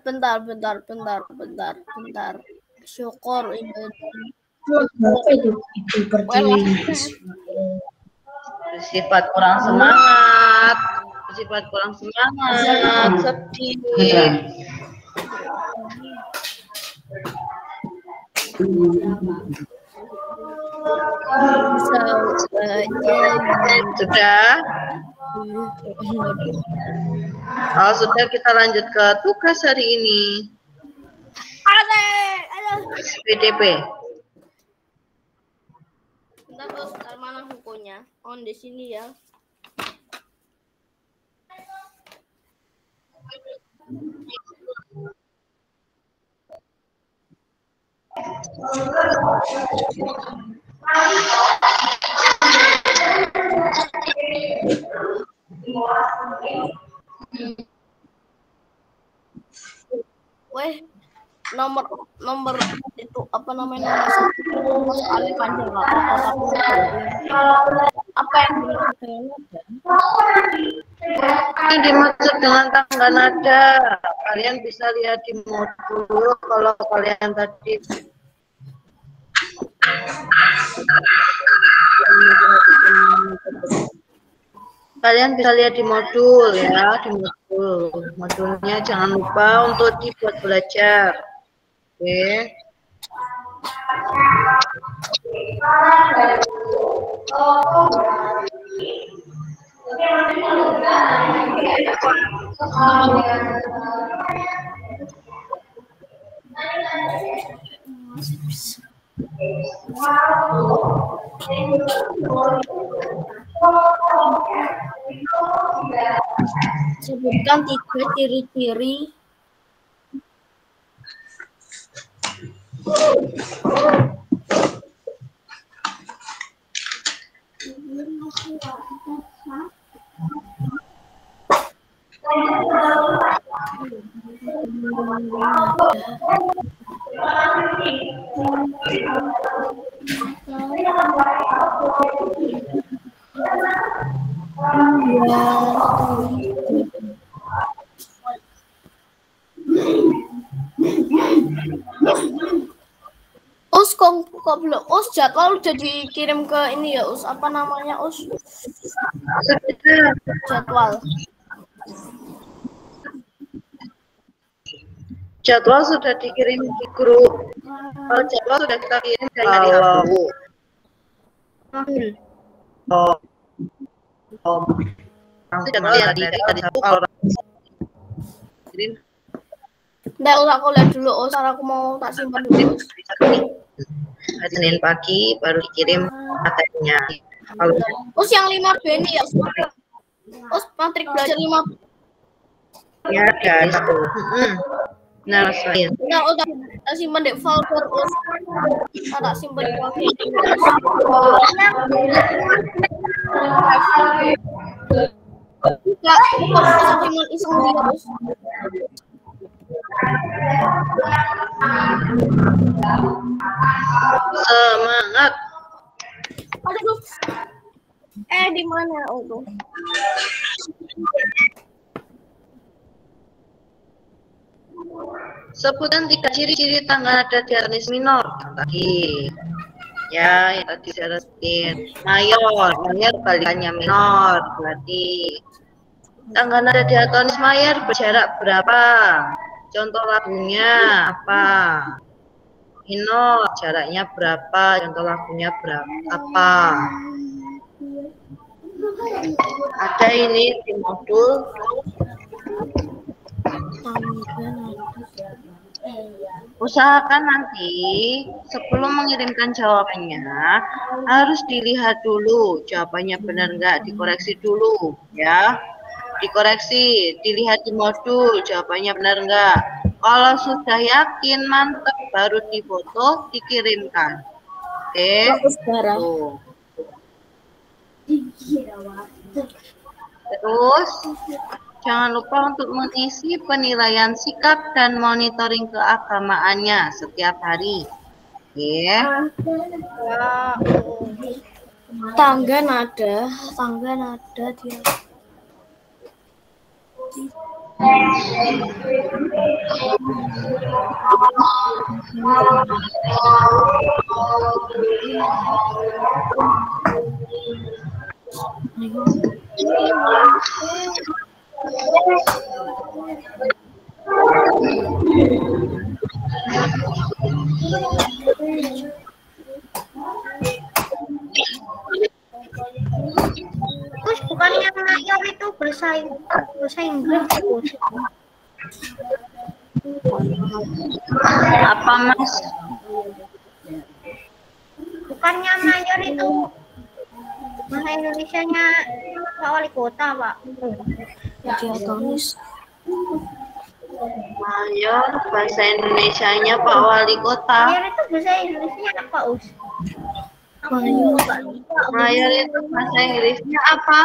[SPEAKER 2] Bentar. Syukur ini.
[SPEAKER 4] itu Pertiwi.
[SPEAKER 5] Sifat kurang semangat, sedih. Sudah? Oh, sudah, kita lanjut ke tugas hari ini. PDP.
[SPEAKER 2] Bentar, Bos, mana bukunya? On di sini ya. Weh, nomor itu apa namanya, nomor satu soalnya panjang nggak apa-apa, apa yang
[SPEAKER 5] Ini dimaksud dengan tangga nada. Kalian bisa lihat di modul kalau kalian tadi. Kalian bisa lihat di modul ya, di modul. Modulnya jangan lupa untuk dibuat belajar. Oke.
[SPEAKER 2] Sebutkan 3 ciri-ciri Us, kok belum? Us, jadwal udah dikirim ke ini ya, Us. Apa namanya, Us? Jadwal.
[SPEAKER 5] Jadwal sudah dikirim di grup. Kalau jadwal sudah kita kirim dari hari Rabu. Jadwal ya dari Rabu kalau kirim.
[SPEAKER 2] Nggak usah, aku lihat dulu, Us. Aku mau tak simpan dulu.
[SPEAKER 5] Hari Senin pagi baru dikirim materinya. Kalau
[SPEAKER 2] Us, yang 5B ini ya, Us, matrik belajar 5B.
[SPEAKER 5] ya ada satu. Nah, saya.
[SPEAKER 2] Nah, udah tak simpan di folder, Us. Tak simpan di folder. Enggak, cuma iseng dia, Us.
[SPEAKER 5] Semangat.
[SPEAKER 2] Aduh. Di mana? Oh, tuh.
[SPEAKER 5] Sebutkan 3 ciri-ciri tangga nada diatonis minor. Yang tadi. Ya, yang tadi saya sebutin. Mayor balikannya minor. Berarti tangga nada diatonis mayor berjarak berapa? Contoh lagunya apa? Minor jaraknya berapa? Contoh lagunya apa? Ada ini di modul. Usahakan nanti sebelum mengirimkan jawabannya harus dilihat dulu jawabannya benar nggak, dikoreksi dulu ya. Dikoreksi, dilihat di modul jawabannya benar nggak. Kalau sudah yakin mantap baru difoto dikirimkan. Oke. Tuh. Terus jangan lupa untuk mengisi penilaian sikap dan monitoring keagamaannya setiap hari. Oke.
[SPEAKER 2] Tangga nada dia.
[SPEAKER 3] Terus bukan yang mayor mayor itu bahasa Inggris.
[SPEAKER 5] Apa Mas?
[SPEAKER 3] Bukannya mayor itu bahasa Indonesianya Pak Wali Kota, Pak.
[SPEAKER 5] Mayor bahasa Indonesianya Pak Wali Kota.
[SPEAKER 3] Mayor itu bahasa Inggrisnya apa, Us?
[SPEAKER 5] Mayor itu bahasa Inggrisnya apa?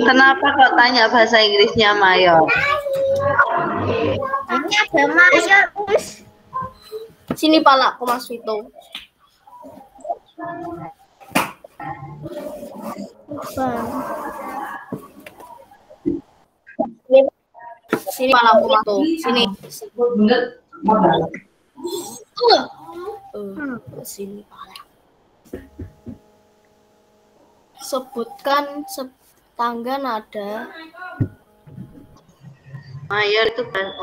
[SPEAKER 5] Kenapa kok tanya bahasa Inggrisnya mayor?
[SPEAKER 3] Ini ada mayor, Us.
[SPEAKER 2] Sini pala aku Mas Vito. Sini pala aku Mas Vito. Sini. Sini pala. Sebutkan tangga nada.
[SPEAKER 5] Mayor itu kan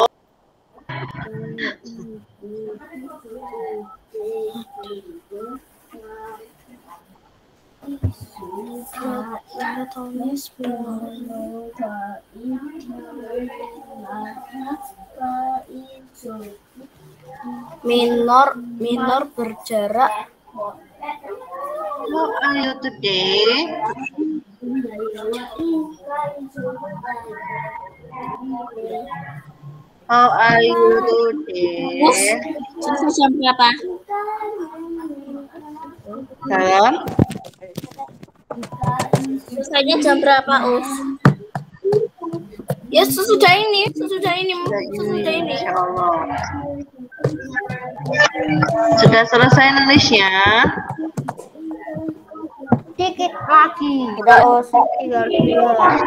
[SPEAKER 2] minor berjarak.
[SPEAKER 5] How are you today? How are you today?
[SPEAKER 2] Selesai jam berapa?
[SPEAKER 5] Salam.
[SPEAKER 2] Selesainya jam berapa, Us? Ya sesudah ini.
[SPEAKER 5] Insya Allah. Sudah selesai nulisnya?
[SPEAKER 3] Dikit lagi. Udah, Us. Tinggal 31.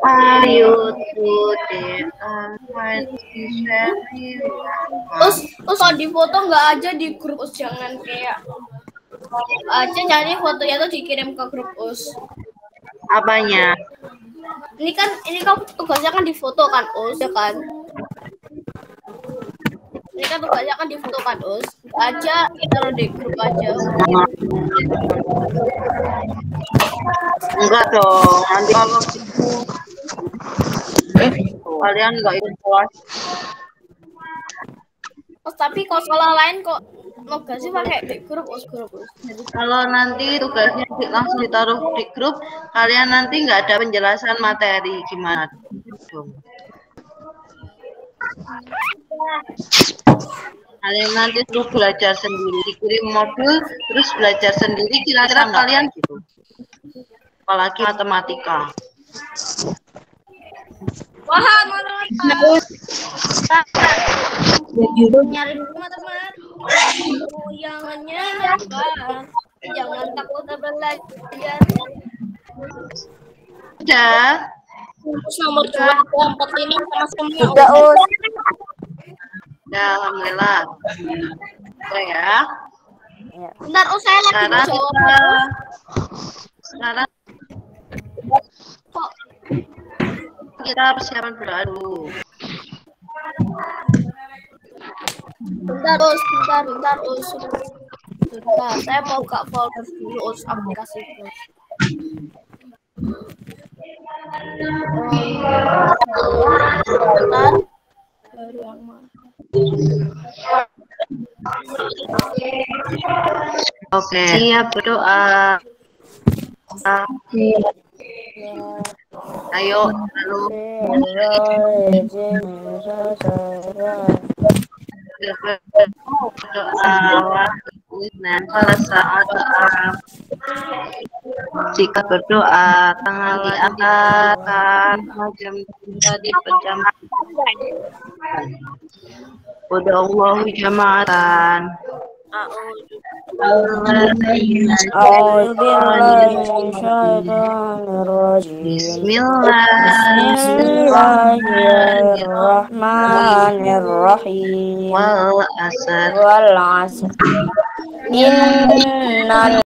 [SPEAKER 5] Are you today?
[SPEAKER 2] Us kalau di foto nggak aja di grup Us, jangan kayak aja jadi fotonya tuh dikirim ke grup Us.
[SPEAKER 5] Apanya?
[SPEAKER 2] Ini kan tugasnya kan di foto kan Us, ya kan? Ini kan tugasnya kan di foto kan Us. Aja taruh di grup aja.
[SPEAKER 5] Enggak dong, nanti kalau kalian enggak ikut kelas.
[SPEAKER 2] Oh, tapi kalau sekolah lain kok tugasnya pakai di grup Us.
[SPEAKER 5] Jadi kalau nanti tugasnya langsung ditaruh di grup, kalian nanti nggak ada penjelasan materi gimana dong? Kalian nanti terus belajar sendiri, dikirim modul, terus belajar sendiri. Kira-kira kalian gitu? Apalagi matematika.
[SPEAKER 2] Wah, matematika.
[SPEAKER 3] Nyari
[SPEAKER 2] Teman-teman, goyangannya jangan takut belajar.
[SPEAKER 5] Udah.
[SPEAKER 2] Nomor 2 4 ini sama semua.
[SPEAKER 3] Udah, Us.
[SPEAKER 5] Ya, alhamdulillah. Oke ya.
[SPEAKER 2] Bentar, saya lagi
[SPEAKER 5] Sekarang
[SPEAKER 2] jawab.
[SPEAKER 5] sekarang
[SPEAKER 2] Kok
[SPEAKER 5] kita persiapan berdoa dulu.
[SPEAKER 2] bentar, Us. Bentar, saya mau buka folder dulu Us, aplikasi Us. Bentar. Baru yang mana?
[SPEAKER 5] Oke, siap berdoa. Ayo, lalu berdoa. Nah, pada saat jika berdoa, tangan diangkat, jam tadi pejam. Pada Allah jama'atan.
[SPEAKER 2] أعوذ بالله من الشيطان الرجيم. Bismillahirrahmanirrahim.
[SPEAKER 5] Wal asr.
[SPEAKER 2] Wal 'asr. Innal